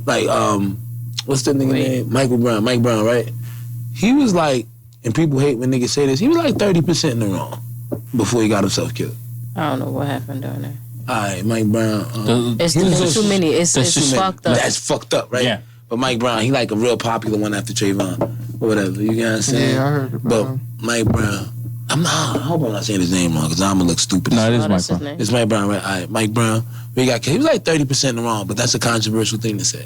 what's the nigga name? Mike Brown, right? He was like. And people hate when niggas say this. He was like 30% in the wrong before he got himself killed. I don't know what happened down there. All right, Mike Brown. It's too many. It's fucked up. That's fucked up, right? Yeah. But Mike Brown, he like a real popular one after Trayvon or whatever. You get what I'm saying? Yeah, I heard about him. But Mike Brown, I hope I'm not saying his name wrong because I'm gonna look stupid. No, it is Mike Brown. It's Mike Brown, right? All right, Mike Brown. He was like 30% in the wrong, but that's a controversial thing to say.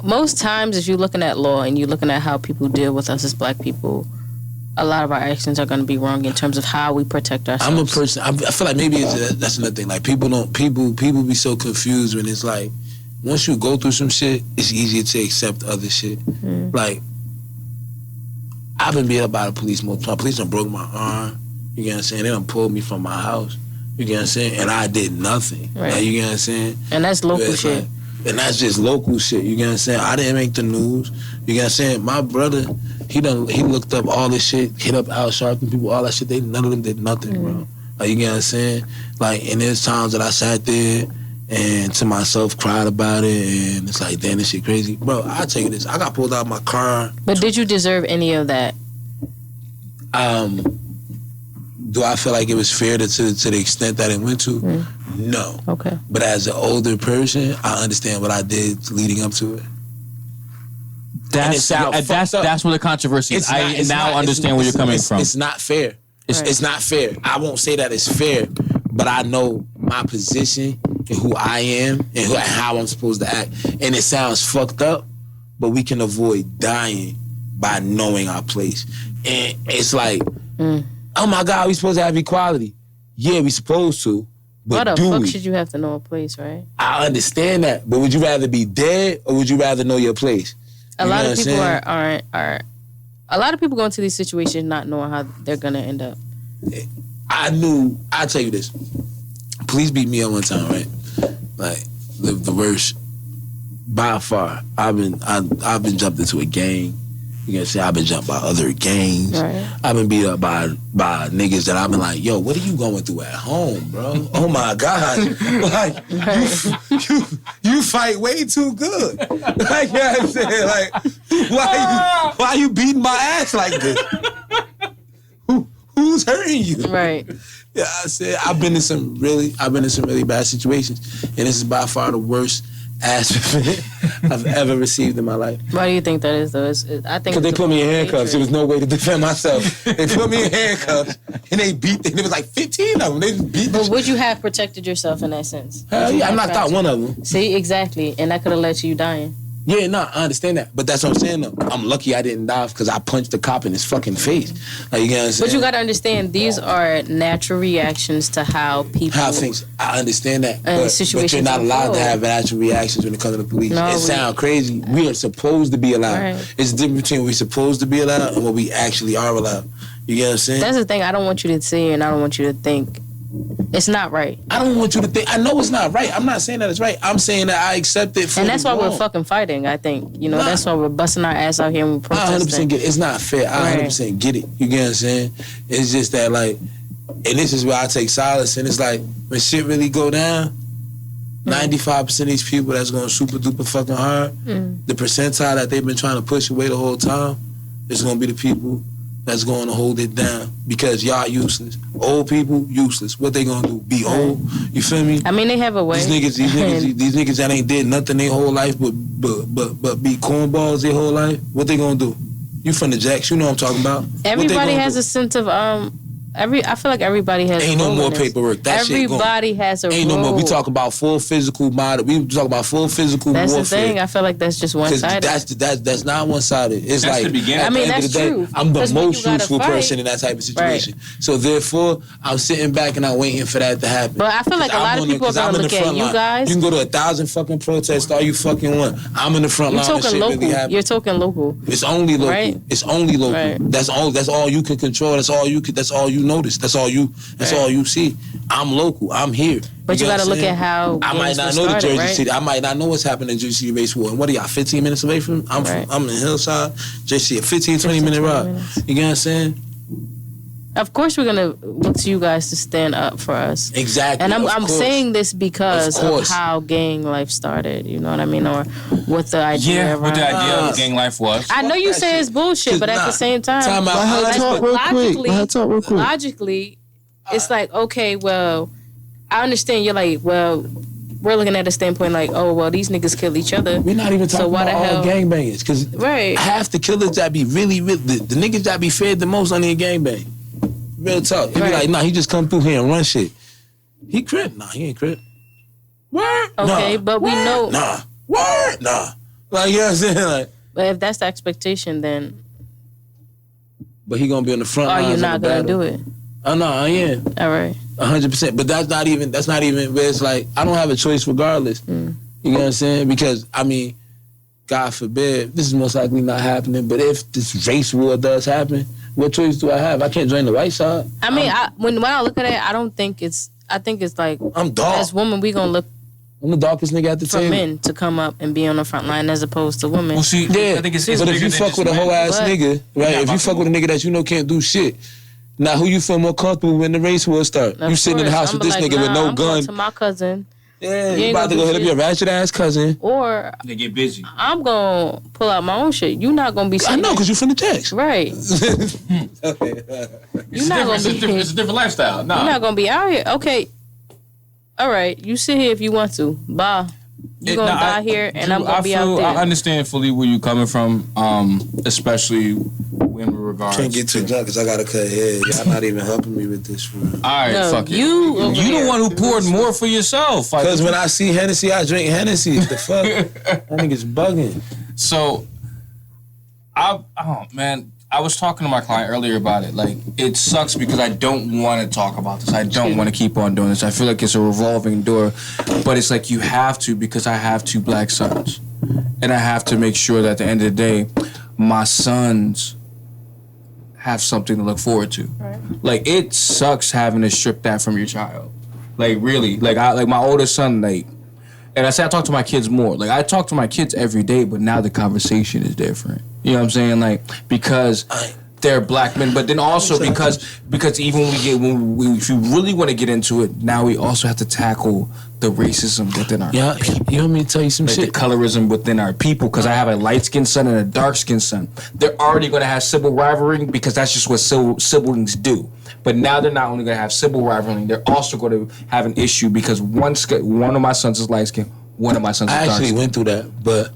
Most times, if you're looking at law and you're looking at how people deal with us as black people, a lot of our actions are going to be wrong in terms of how we protect ourselves. I'm a person. I feel like maybe that's another thing. Like people be so confused when it's like once you go through some shit, it's easier to accept other shit. Like I've been beat up by the police multiple times. Police done broke my arm. You get what I'm saying? They done pulled me from my house. You get what I'm saying? And I did nothing. Right. Like, you get what I'm saying? And that's local shit. Like, and that's just local shit. You get what I'm saying? I didn't make the news. You get what I'm saying? My brother, he looked up all this shit, hit up Al Sharpton people, all that shit. None of them did nothing, bro. Like, you get what I'm saying? Like, and there's times that I sat there and to myself cried about it, and it's like, damn, this shit crazy. Bro, I'll tell you this. I got pulled out of my car. But did you deserve any of that? Do I feel like it was fair to the extent that it went to? No. Okay. But as an older person, I understand what I did leading up to it. That's where the controversy is. I understand where you're coming from. It's not fair. It's not fair. I won't say that it's fair, but I know my position and who I am and how I'm supposed to act. And it sounds fucked up, but we can avoid dying by knowing our place. And it's like, oh my God, we supposed to have equality. Yeah, we supposed to. But why the fuck should you have to know a place, right? I understand that, but would you rather be dead or would you rather know your place? A lot of people aren't. A lot of people go into these situations not knowing how they're gonna end up. I'll tell you this. Police beat me up one time, right? Like the worst by far. I've been jumped into a gang. You can say I've been jumped by other gangs. Right. I've been beat up by niggas that I've been like, yo, what are you going through at home, bro? Oh my God. Like, you fight way too good. Like, you know what I'm saying? Like, why you beating my ass like this? Who's hurting you? Right. Yeah, I said I've been in some really bad situations. And this is by far the worst ass I've ever received in my life. Why do you think that is, though? I think because they put me in handcuffs. There was no way to defend myself. They put me in handcuffs and they beat. There was like 15 of them. They beat. But would you have protected yourself in that sense? Hell yeah, I knocked out one of them. See, exactly, and that could have led to you dying. Yeah, no, I understand that. But that's what I'm saying, though. I'm lucky I didn't die because I punched the cop in his fucking face. Like, you know what I'm saying? But you got to understand, these are natural reactions to how people... How things... I understand that. But you're not allowed to have natural reactions when it comes to the police. No, it sounds crazy. We are supposed to be allowed. Right. It's the difference between we're supposed to be allowed and what we actually are allowed. You get what I'm saying? That's the thing. I don't want you to say and I don't want you to think it's not right. I don't want you to think. I know it's not right. I'm not saying that it's right. I'm saying that I accept it for and that's why we're fucking fighting, I think. You know, that's why we're busting our ass out here and we're protesting. I 100% get it. It's not fair. I 100% get it. You get what I'm saying? It's just that, like, and this is where I take solace. And it's like, when shit really go down, 95% of these people that's going super duper fucking hard, the percentile that they've been trying to push away the whole time is going to be the people that's going to hold it down because y'all useless. Old people, useless. What they going to do? Be old? You feel me? I mean, they have a way. These niggas that ain't did nothing their whole life but be cornballs their whole life, what they going to do? You from the Jacks, you know what I'm talking about. Everybody has a sense of I feel like everybody has. Ain't no more paperwork. That everybody has a. Ain't role. no more. We talk about full physical model. We talk about full physical that's warfare. That's the thing. I feel like that's just one sided. That's not one sided. It's that's like the beginning. I mean, that's true. I'm the most useful person in that type of situation. Right. So therefore, I'm sitting back and I'm waiting for that to happen. But I feel like a lot of people are gonna look at you guys. You can go to 1,000 fucking protests all you fucking want. I'm in the front line. You're talking local. You're talking local. It's only local. Right? It's only local. Right. That's all you can control. That's all you notice. That's all you see. I'm local. I'm here. But you got to look at how I might not know the Jersey City. I might not know what's happening in Jersey City race war. And what are y'all, 15 minutes away from? I'm in Hillside, Jersey City, a 15, 20 minute ride. You get what I'm saying? Of course, we're gonna look to you guys to stand up for us. Exactly. And I'm saying this because of how gang life started. You know what I mean, or what the idea. What the idea of gang life was. I know you say it's bullshit, but at the same time, logically, it's like, okay, well, I understand. You're like, well, we're looking at a standpoint like, oh, well, these niggas kill each other. We're not even talking about all gangbangers, because half the killers that be really the niggas that be fed the most on their gangbang. Real talk. He be like, nah, he just come through here and run shit. He crip? Nah, he ain't crip. Word? Okay, nah. but we know. Nah. Word? Nah. Like, you know what I'm saying? Like, but if that's the expectation, then. But he gonna be on the front lines. Are you not gonna do it? Oh no, I am. All right. 100%. But that's not even where it's like, I don't have a choice regardless. You know what I'm saying? Because, I mean, God forbid, this is most likely not happening, but if this race war does happen, what choice do I have? I can't join the white side. I mean, when I look at it, I think it's like, I'm dark. As women, we gonna look. I'm the darkest nigga at the table. For men to come up and be on the front line as opposed to women. Well, see, I think it's but if you fuck with a whole ass nigga, right? If you fuck with a nigga that you know can't do shit, now who you feel more comfortable when the race war start? You sitting in the house with this nigga with no gun. Going to my cousin. Yeah, you about to go hit up your ratchet ass cousin. Or they get busy. I'm gonna pull out my own shit. You not gonna be. I know, cause you from the Jacks. Right. You're not gonna be. It's a different lifestyle. No, you're not gonna be out here. Okay. All right, you sit here if you want to. Bye. You gonna die here, and I'm gonna be out there. I understand fully where you're coming from, especially in regards. Can't get too drunk because I gotta cut hair. Y'all not even helping me with this. For real. All right, No, fuck it. you the one who poured more for yourself. Because when I see Hennessy, I drink Hennessy. The fuck? That nigga's bugging. So, I was talking to my client earlier about it. Like, it sucks because I don't want to talk about this. I don't want to keep on doing this. I feel like it's a revolving door. But it's like you have to, because I have 2 black sons. And I have to make sure that at the end of the day, my sons have something to look forward to. Right. Like, it sucks having to strip that from your child. Like, really. Like my oldest son, like, and I say I talk to my kids more. Like, I talk to my kids every day, but now the conversation is different. You know what I'm saying? Like, because they're black men, but then also because even if you really want to get into it, now we also have to tackle the racism within our people. You want me to tell you some shit? The colorism within our people, because I have a light-skinned son and a dark-skinned son. They're already going to have civil rivalry because that's just what siblings do. But now they're not only going to have civil rivalry, they're also going to have an issue because one of my sons is light-skinned, one of my sons is dark-skinned. I actually went through that, but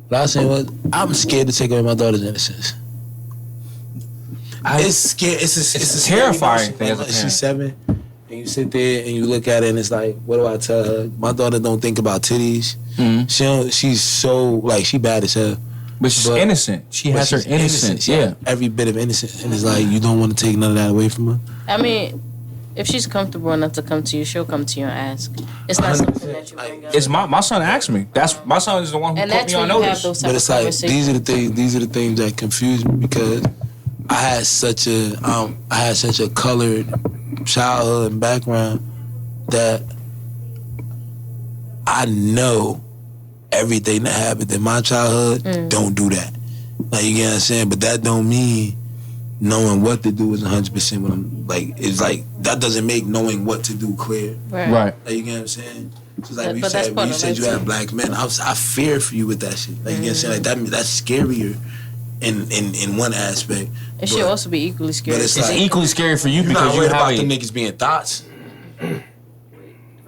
what I was saying was, I'm scared to take away my daughter's innocence. It's scary. It's a terrifying thing as a parent. She's 7, and you sit there and you look at it, and it's like, what do I tell her? My daughter don't think about titties. Mm-hmm. She's so like she bad as hell. But she's innocent. She has her innocence. Yeah, every bit of innocence, and it's like you don't want to take none of that away from her. I mean, if she's comfortable enough to come to you, she'll come to you and ask. It's not something that you bring up. It's my son asked me. That's my son is the one who put me on notice. But it's like these are the things that confuse me because I had such a colored childhood and background that I know everything that happened in my childhood. Don't do that. Like, you get what I'm saying? But that don't mean knowing what to do is 100% what I'm like. It's like that doesn't make knowing what to do clear. Right. Like, you get what I'm saying? So like you said you have black men. I fear for you with that shit. Like, you get what I'm saying? Like that's scarier in one aspect. It should also be equally scary. It's like, equally scary for you because you're about the niggas being thoughts.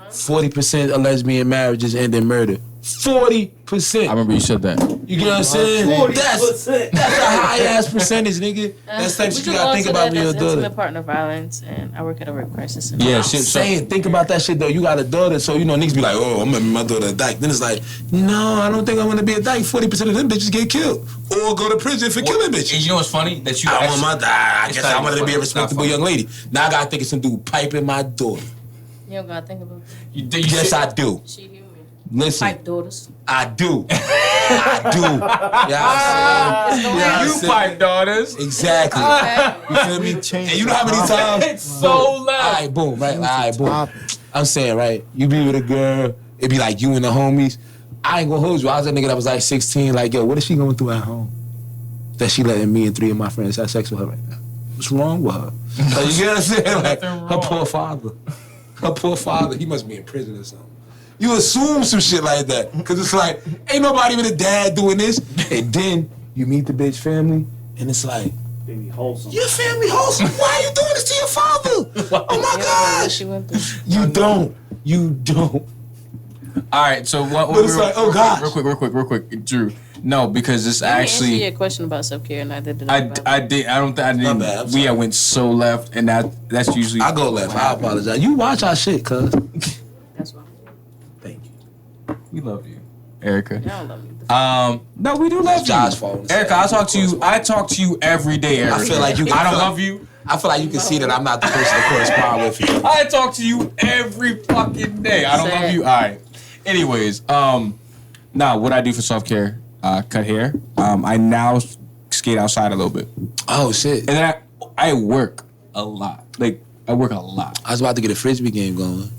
40% of lesbian marriages end in murder. 40%. I remember you said that. You get what I'm saying? 40%. That's a high ass percentage, nigga. That's the shit you gotta think about when you're a daughter. Intimate partner violence, and I work at a rape crisis center. Yeah, I'm saying, think about that shit though. You got a daughter, so you know niggas be like, oh, I'm gonna make my daughter a dyke. Then it's like, no, I don't think I'm gonna be a dyke. 40% of them bitches get killed or go to prison for killing bitches. And you know what's funny? That you. I want my I guess I wanted to be a respectable young lady. Now I gotta think of some dude piping my daughter. You don't gotta think about that. Yes, I do. She human. Listen, Pipe daughters. I do. I do. Yeah, you pipe daughters. Exactly. You feel me? And you know how many times? It's so loud. All right, boom. Right. All right, boom. I'm saying, right. You be with a girl. It be like you and the homies. I ain't gonna hold you. I was that nigga that was like 16. Like, yo, what is she going through at home? That she letting me and 3 of my friends have sex with her right now. What's wrong with her? Like, you get what I'm saying? Like, her poor father. Her poor father. He must be in prison or something. You assume some shit like that. Because it's like, ain't nobody with a dad doing this. And then you meet the bitch family, and it's like, Baby wholesome. your family wholesome. Why are you doing this to your father? Oh my gosh. You don't. You don't. All right, so what? But it's like, oh gosh. Real quick, Drew. No, because it's actually. Answer your question about self-care, and I did. I did. I didn't. Bad, we went so left, and that's usually. I go left. I apologize. You watch our shit, cuz. That's why. Thank you. We love you, Erica. Y'all love me. No, we do love you. Josh's fault. Erica, I talk to you every day, Erica. I feel like you. I don't love you. I feel like you can see that I'm not the person to correspond with you. I talk to you every fucking day. I don't love you. All right. Anyways, now what I do for self-care, cut hair. I now skate outside a little bit. Oh shit. And then I work a lot. Like, I work a lot. I was about to get a frisbee game going.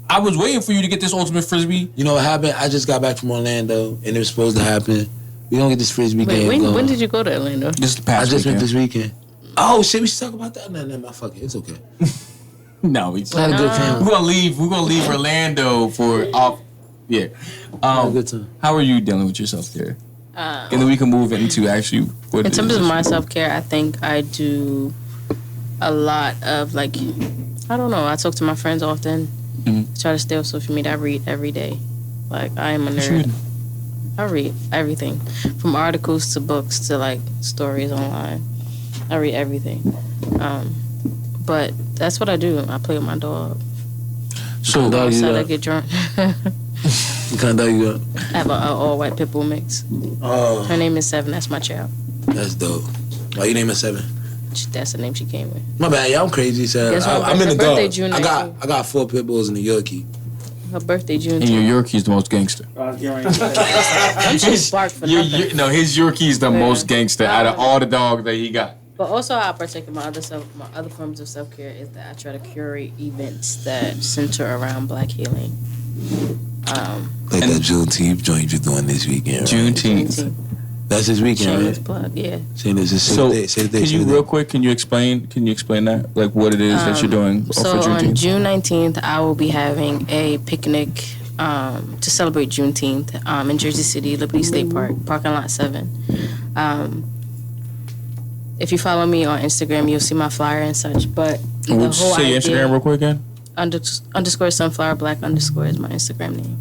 I was waiting for you to get this ultimate frisbee. You know what happened? I just got back from Orlando, and it was supposed to happen. We don't get this frisbee game going. When did you go to Orlando? This is the past I just weekend. went this weekend. Oh shit, we should talk about that. No, fuck it. It's okay. No, we had a good time. We're gonna leave Orlando for off. Yeah. Good time. How are you dealing with your self-care? And then we can move into actually what in terms of my self-care, I think I do a lot of like, I don't know. I talk to my friends often. Try to stay off social media. I read every day. Like, I am a nerd. I read everything, from articles to books to like stories online. I read everything. But that's what I do. I play with my dog. So dog you I get drunk. What kind of dog you got? I have an all-white pit bull mix. Oh. Her name is Seven. That's my child. That's dope. Why you name it 7? That's the name she came with. My bad, yeah, I'm crazy. So I'm in the birthday dog. June I got 4 pit bulls and a Yorkie. Her birthday June. And your Yorkie's the most gangster. Them shits bark for nothing. No, his Yorkie's the most gangster out of all the dogs that he got. But also, how I partake in my other forms of self care is that I try to curate events that center around Black healing. Like that Juneteenth joint you're doing this weekend. Right? Juneteenth. That's this weekend, Shameless right? plug, yeah. Say this. So, can you real quick? Can you explain that? Like what it is that you're doing So for Juneteenth? on June 19th, I will be having a picnic to celebrate Juneteenth in Jersey City, Liberty State Park, parking lot 7. If you follow me on Instagram, you'll see my flyer and such. But the whole say your idea, Instagram real quick again. _ sunflower black _ is my Instagram name.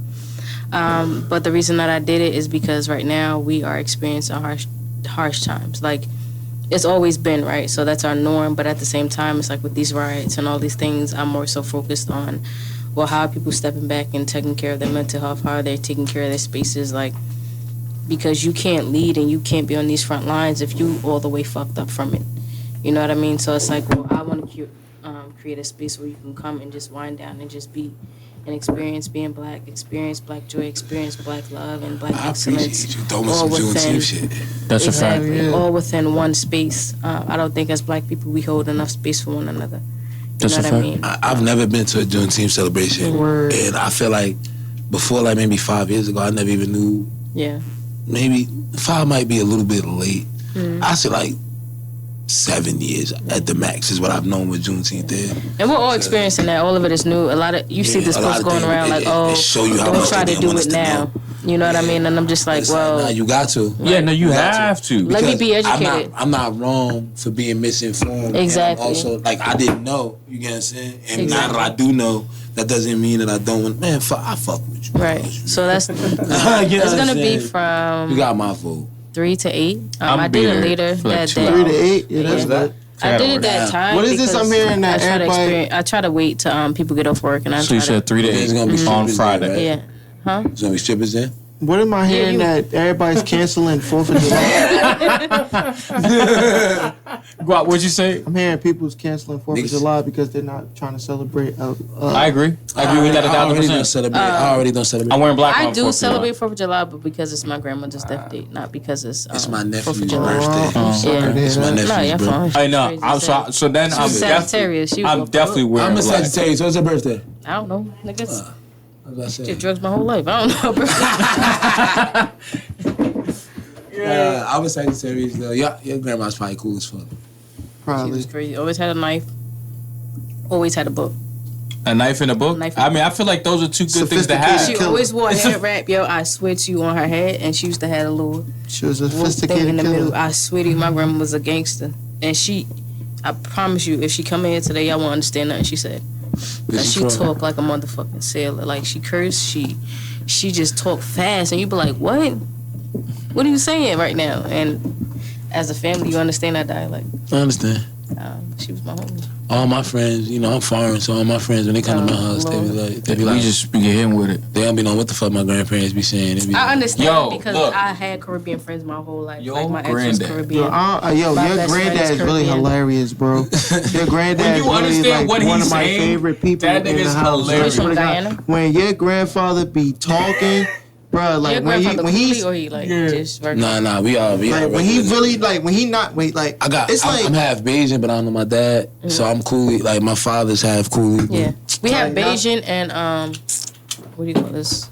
But the reason that I did it is because right now we are experiencing harsh times. Like, it's always been, right? So that's our norm. But at the same time, it's like with these riots and all these things, I'm more so focused on, well, how are people stepping back and taking care of their mental health? How are they taking care of their spaces? Like, because you can't lead and you can't be on these front lines if you all the way fucked up from it. You know what I mean? So it's like, well, I want to create a space where you can come and just wind down and just be and experience being Black, experience Black joy, experience Black love and Black excellence. I appreciate you throwing some Juneteenth shit. That's exactly, a fact. all within one space. I don't think as Black people we hold enough space for one another. You That's know what a I fact. mean? I've never been to a Juneteenth celebration, Word. and I feel like before, like maybe 5 years ago, I never even knew. Yeah. Maybe 5 might be a little bit late. I say like 7 years at the max is what I've known with Juneteenth is. And we're all experiencing that. All of it is new. A lot of you see this post going around like, oh, show you how don't much try they to do want it us to now. know. You know what I mean? And I'm just like, It's well, nah, you got to. Yeah, no, you have to. Let me be Because educated. I'm not wrong for being misinformed. Exactly. And also, like, I didn't know. You get what I'm saying? And now Exactly. that I do know, that doesn't mean that I don't want. Man, I fuck with you. Right. So that's You know it's what gonna I'm be saying? from You got my vote. 3 to 8. I'm I be did there it later for like that 2 day. hours. 3 to 8. Yeah, that's What good. I did it that Yeah. time. What is this because I'm hearing that I try to everybody- I try to wait till people get off work and I So you try said 3 to It's 8 gonna be on strippers there, Friday. right? yeah. Huh? There's gonna be strippers there. What am I hearing you- that everybody's canceling 4th of July? What'd you say? I'm hearing people's canceling 4th of Niggas- July because they're not trying to celebrate. I agree. I agree with that I already 1,000%. don't celebrate. I already don't celebrate. I'm wearing black on I 4th do of celebrate 4th of July, but because it's my grandmother's death date, not because it's It's my 4th nephew's of July. birthday. I'm sorry Yeah. to hear It's my that. nephew's No, you're birthday. fine. I know. Crazy I'm as so hell. so then I'm Sagittarius, definitely you I'm go definitely fuck. wearing I'm a black. Sagittarius. What's her birthday? I don't know. Niggas What was I did saying? drugs my whole life. I don't know. I was Sagittarius though. Yeah, your grandma's probably cool as fuck. She Probably. was crazy. Always had a knife. Always had a book. A knife and a book. Knife and I mean, I feel like those are two good things to Sophisticated have. She killer. always wore a head wrap, yo. I swear to you, on her head, and she used to have a little She was a thing in sophisticated the middle. killer. I swear to you, my grandma was a gangster, and I promise you, if she come in here today, y'all won't understand nothing she said. Where She from? talk like a motherfucking sailor. Like she cursed. She just talk fast, and you be like, what? What are you saying right now? And as a family, you understand that dialect. I understand. She was my homie. All my friends, you know, I'm foreign, so all my friends when they come to my house, they be We like, just be hitting with it. they don't be knowing what the fuck my grandparents be saying. They be I like, understand Yo, because look. I had Caribbean friends my whole life. Yo, like my ex was granddad. Caribbean. Yo, My your best friend granddad is is really Caribbean. hilarious, bro. Your granddad is When you really understand like what one he's of my saying, favorite people that in the nigga's house. hilarious. He's from Swear to God, Guyana? when your grandfather be talking, bro, like Your when grandfather he's or he like just working? nah, we all like when he really like when he not wait like it's like I'm half Bayesian, but I don't know my dad, so I'm Coolie. Like my father's half Coolie. Yeah, we have Like, Bayesian and what do you call this?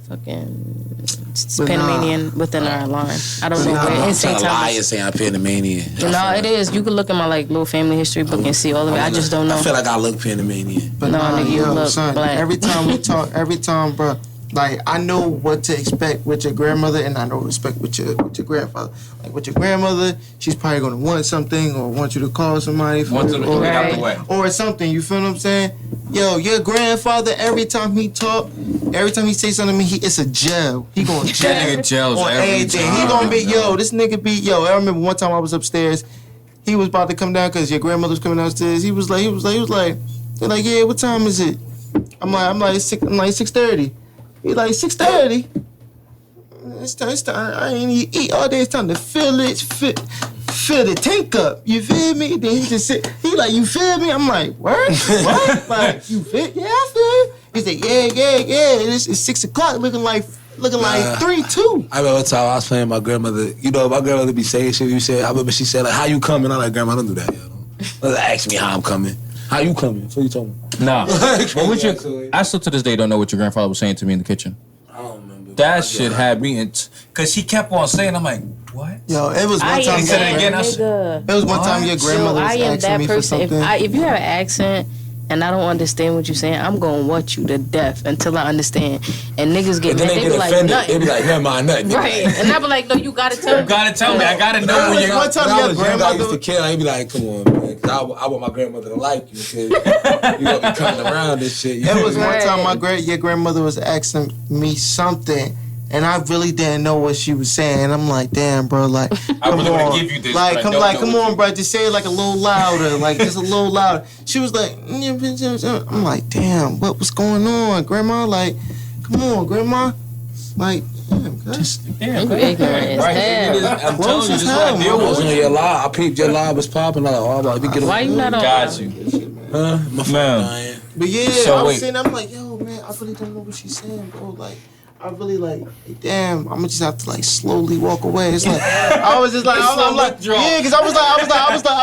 Fucking it's But nah. Panamanian within our line. I don't know I'm where. trying In St. to lie and Thomas. say I'm Panamanian. No, it is. You can look at my like little family history book and see all of it. I just don't know. I feel like I look Panamanian. But No, nigga, you look son, black. every time we talk, bro, like I know what to expect with your grandmother, and I know respect with your grandfather. Like with your grandmother, she's probably gonna want something or want you to call somebody for Want them to or, get out the way. or something. You feel what I'm saying? Yo, your grandfather, every time he talk, every time he say something to me, it's a jail. He gonna jail. That nigga jails on every everything. time. He gonna be this nigga be I remember one time I was upstairs he was about to come down because your grandmother was coming downstairs. He was like, they're like, yeah, what time is it? I'm like 6:30. He's like 6:30. It's time. I ain't eat all day. It's time to fill the tank up. You feel me? Then he just said, he like, you feel me? I'm like, what? Like, you feel? Yeah, I feel. He said, yeah. It's 6 o'clock, looking like 3-2. I remember one time I was playing my grandmother. You know, my grandmother be saying shit. I remember she said, like, how you coming? I'm like, Grandma, don't do that, yo. Ask me how I'm coming. How you coming? What you talking about? Nah. I still to this day don't know what your grandfather was saying to me in the kitchen. I don't remember. That shit had me in... Because he kept on saying, I'm like, what? Yo, it was one time... It was one time your grandmother was asking me for something. If you have an accent... and I don't understand what you're saying, I'm gonna watch you to death until I understand. And niggas get mad. They be like, nothing. They be like, never mind, nothing. Right. And I be like, no, you gotta tell me. You gotta tell me. I gotta know when you're... One time your grandmother used to kill. He'd be like, come on, man. Cause I want my grandmother to like you. Cause you gonna be coming around this shit. It was one time your grandmother was asking me something. And I really didn't know what she was saying. I'm like, damn, bro, like, I really want to give you this. Like, come on, bro, just say it like a little louder, like just a little louder. She was like, I'm like, damn, what's going on, Grandma? Like, come on, Grandma. Like, damn, guys. Damn, right? I'm telling you, this is what I deal with. Your live, I peeped your live was popping. Like, oh, I'm about to get why you not on? Got you. Huh? My phone dying. But yeah, so I was saying, I'm like, yo, man, I really don't know what she's saying, bro. Like, I really like, damn, I'm gonna just have to like slowly walk away. It's like I was just like, I'm like, yeah, because I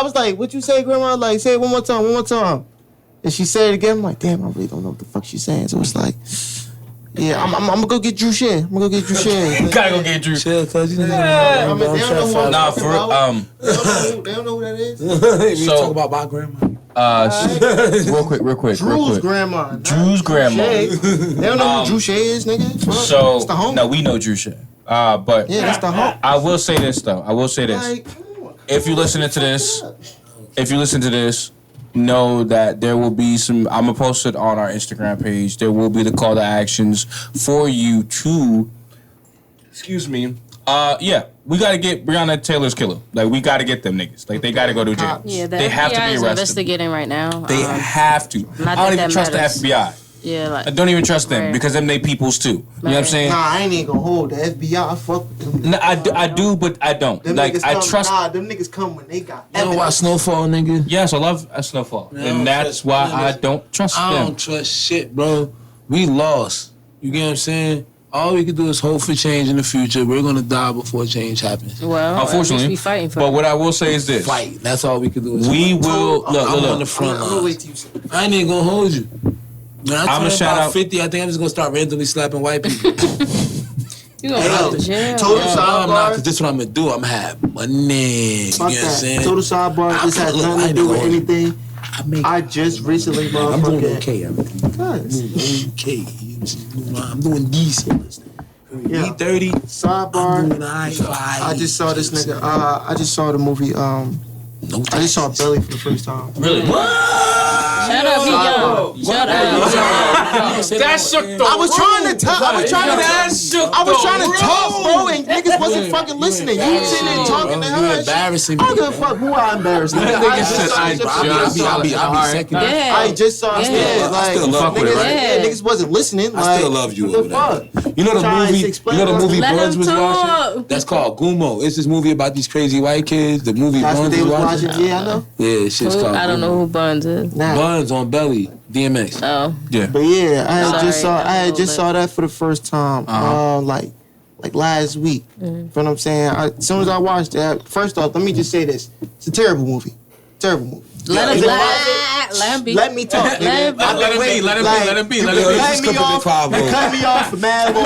was like, what you say, Grandma? Like, say it one more time. And she said it again. I'm like, damn, I really don't know what the fuck she's saying. So it's like, yeah, I'm gonna go get Drew Shea. You gotta go get Drew. Chill, cause you know. Nah, for they don't know who that is. So talk about my grandma. real quick. Drew's grandma. Drew's grandma. They don't know who Drew Shea is, nigga. So it's the homie. No, we know Drew Shea. But yeah, that's the homie. I will say this though. Like, If you listen to this, know that there will be some. I'm gonna post it on our Instagram page. There will be the call to actions for you to. Excuse me. Yeah, we gotta get Breonna Taylor's killer. Like, we gotta get them niggas. Like, they gotta go to jail. Yeah, they have to be arrested. Investigating right now. They have to. I don't even trust the FBI. Yeah, like, I don't even trust them because them they peoples too. You know what I'm saying? Nah, I ain't even gonna hold the FBI. I fuck with them. No, I do, but I don't. Them like, I trust. Nah, them niggas come when they got. You know why Snowfall, nigga? Yes, I love Snowfall, and that's why I don't trust them. I don't trust shit, bro. We lost. You get what I'm saying? All we can do is hope for change in the future. We're gonna die before change happens. Well, unfortunately, we fighting for but what I will say is this: fight. That's all we can do. We will look. I'm on the front line. I ain't even gonna hold you. When I turn about 50, I think I'm just gonna start randomly slapping white people. You gonna go to jail? Total I'm not, sidebar. because this is what I'm gonna do. I'm gonna have money. You know what I'm saying? Total sidebar. This has nothing to do with anything. I just recently, I'm doing okay. I'm okay. I'm doing decent. Yeah. E30. Sidebar. I'm doing I-5. I just saw this nigga. I just saw the movie. I just saw Belly for the first time. Really? Shut up, he young. Shut up. That shook the I was trying to talk. I was trying to talk, bro, and niggas wasn't fucking listening. You sitting there talking to her. Embarrassing me. I don't give a fuck who I embarrass. I'll be second. I just saw it. I still love with it, right? Niggas wasn't listening. I still love you over that. You know the movie Buns was watching? That's called Gumo. It's this movie about these crazy white kids. The movie Buns was watching. Yeah, I know. Yeah, shit's called I don't know who Buns is. Buns on Belly. DMX. Oh. Yeah. But yeah, I just saw that for the first time. Like last week. You know what I'm saying? As soon as I watched that, first off, let me just say this. It's a terrible movie. Let him be. Let me talk. Let him be. Cut me off for mad long.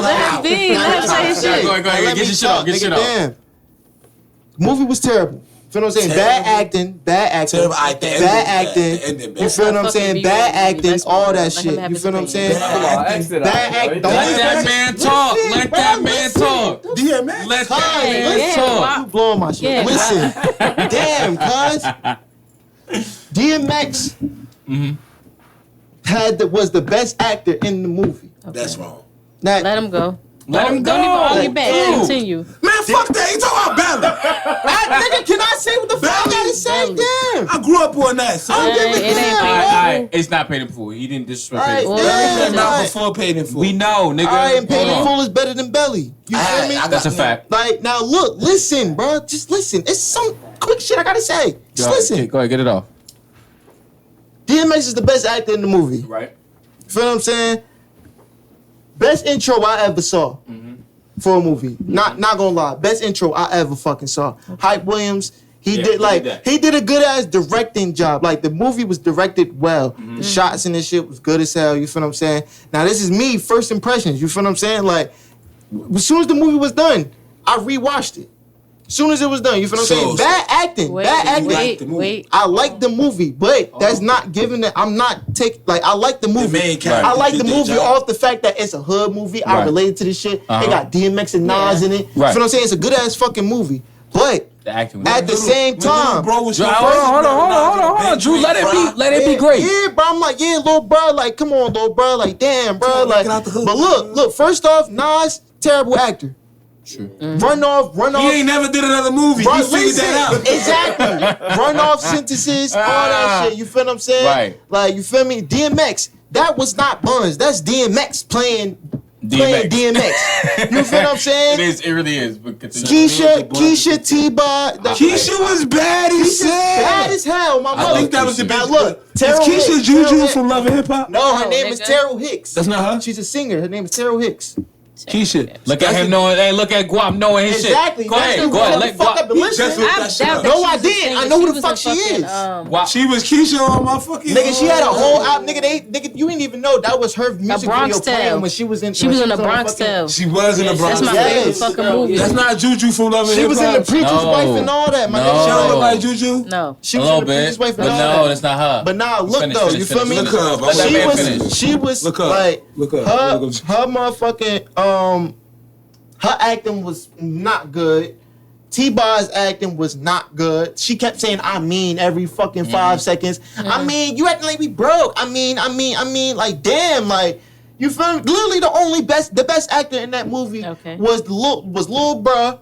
Let him be. Let him say his shit. Go ahead. Get your shit off. Damn. The movie was terrible. You feel what I'm saying? Bad acting. Terrible acting. You feel what I'm saying? Bad acting, all that shit. You feel what I'm saying? Bad acting. Let that man talk. Let that man talk. DMX. Let that man talk. You blowing my shit. Listen. Damn, cuz. DMX was the best actor in the movie. That's wrong. Now, Let him go. Let him go. Don't even argue back. Continue. Man, fuck that? You talking about Belly? Nigga, can I say what the fuck I gotta say? Damn. I grew up on that. So I don't give a it ain't damn. Alright, it's not paid in full. He didn't disrespect paid in full. Alright, not before paid in full. We know, nigga. Alright, and paid in Hold on. full is better than Belly. You feel me? That's a fact. Like, now look, listen, bro. Just listen. It's some quick shit I gotta say. Just listen. Go ahead, get it off. DMX is the best actor in the movie. Right. Feel what I'm saying? Best intro I ever saw for a movie. Not gonna lie. Best intro I ever fucking saw. Hype Williams. He did a good ass directing job. Like the movie was directed well. The shots and this shit was good as hell. You feel what I'm saying? Now this is me, first impressions. You feel what I'm saying? Like as soon as the movie was done, I rewatched it. As soon as it was done, you feel what I'm saying? Bad acting. Wait. I like the movie, but that's not giving it. I'm not taking I like the movie. I like the movie off the fact that it's a hood movie. I related to this shit. They got DMX and Nas in it. You feel what I'm saying? It's a good ass fucking movie. But at the same time, hold on, Drew. Let it be great. Yeah, bro. I'm like, yeah, little bro. Like, come on, little bro. Like, damn, bro. Like, but look. First off, Nas, terrible actor. Sure. Run off. He ain't never did another movie. He figured that out. Exactly. Run off sentences, all that shit. You feel what I'm saying? Right. Like, you feel me? DMX. That was not Buns. That's DMX playing DMX. You feel what I'm saying? It really is. But Keisha, T-Bar. Keisha was bad as hell. Bad as hell, my mother. I think that was the best. Look, is Keisha Juju from Love and Hip Hop? No, her name is Terrell Hicks. That's not her? She's a singer. Her name is Terrell Hicks. Keisha. Look at him knowing. Hey, look at Guap knowing his shit. Exactly. Go ahead. Let Guap. No, I didn't. I know who the fuck she is. She was Keisha on my fucking. Nigga, she had a whole album. Nigga, you didn't even know that was her music video playing when she was in. She was in the Bronx Tale. She was in the Bronx. That's my favorite fucking movie. That's not Juju from Love and Hip Hop. She was in the Preacher's Wife and all that. My nigga, she don't look like Juju. No, she was in the Preacher's Wife and all that. No, that's not her. But now look though, you feel me? She was like her motherfucking her acting was not good. T-Bar's acting was not good. She kept saying, I mean, every fucking 5 seconds. I mean, you acting like we broke. I mean, like, damn, like, you feel me? Literally the best actor in that movie was Lil Bruh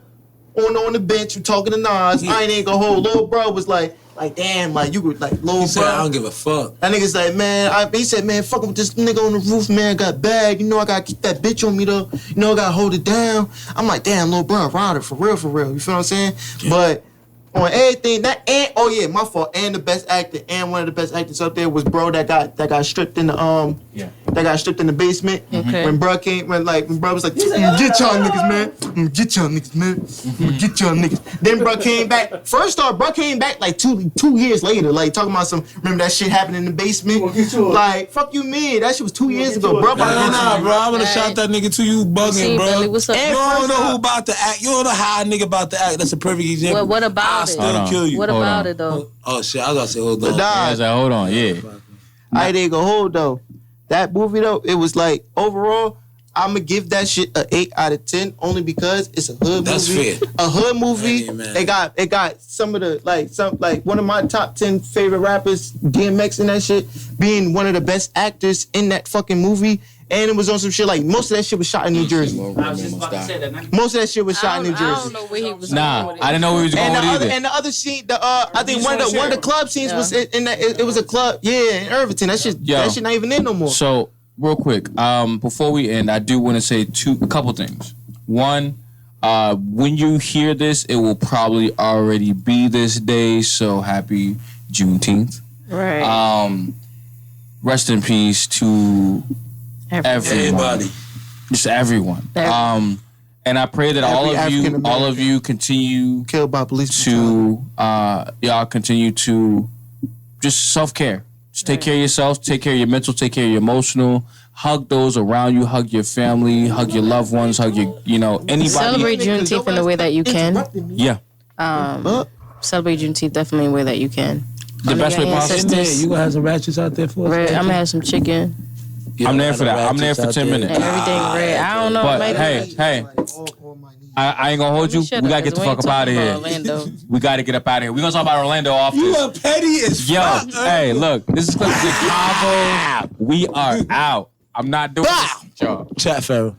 on the bench talking to Nas. I ain't gonna hold. Lil Bruh was like, damn, like, you could, like, Lil Bruh. I don't give a fuck. That nigga's like, man, he said, man, fucking with this nigga on the roof, man, got bag. You know, I gotta keep that bitch on me, though. You know, I gotta hold it down. I'm like, damn, Lil Bruh, rider, for real. You feel what I'm saying? Yeah. But on everything, my fault. And the best actor, and one of the best actors up there was bro that got stripped in the that got stripped in the basement. Okay. When bro was like, get y'all niggas, man. Get y'all niggas. Then bro came back. First off, bro came back like two years later, like talking about remember that shit happened in the basement? Like, fuck you, man. That shit was 2 years ago, bro. Nah, bro. I'm gonna shout that nigga to you bugging, bro. Billy, what's up? You don't know who about to act. You don't know how a nigga about to act. That's a perfect example. What about I'll still kill you. What about it though? Oh shit, I gotta say hold on. Hold on, yeah. I ain't gonna hold though. That movie though, it was like overall, I'ma give that shit a 8 out of 10 only because it's a hood movie. That's fair. A hood movie. It got some of the one of my top 10 favorite rappers, DMX and that shit, being one of the best actors in that fucking movie. And it was on some shit like most of that shit was shot in New Jersey. I was just about to say that. Most of that shit was shot in New Jersey. I don't know where he was going with it. I didn't know where he was going with either. And the other scene, I think one of the club scenes was in that. It was a club, in Irvington. That shit not even in no more. So real quick, before we end, I do want to say a couple things. One, when you hear this, it will probably already be this day. So happy Juneteenth. Right. Rest in peace to everybody. Just everyone. And I pray that all of you continue killed by police to y'all continue to just self-care. Just take care of yourselves, take care of your mental, take care of your emotional. Hug those around you, hug your family, hug your loved ones, hug your, anybody. Celebrate Juneteenth in the way that you can. Yeah. Celebrate Juneteenth definitely in the way that you can. The best way possible. You gonna have some ratchets out there for us? Right, I'm gonna have some chicken. I'm there for that. I'm there for 10 minutes. And everything red. I don't know. But maybe. hey, I ain't gonna hold you. We gotta get the fuck up out of here. We gotta get up out of here. We gonna talk about Orlando off this. You are petty as fuck. Hey, look, this is Convos. We are out. I'm not doing this, y'all. Chat Pharaoh.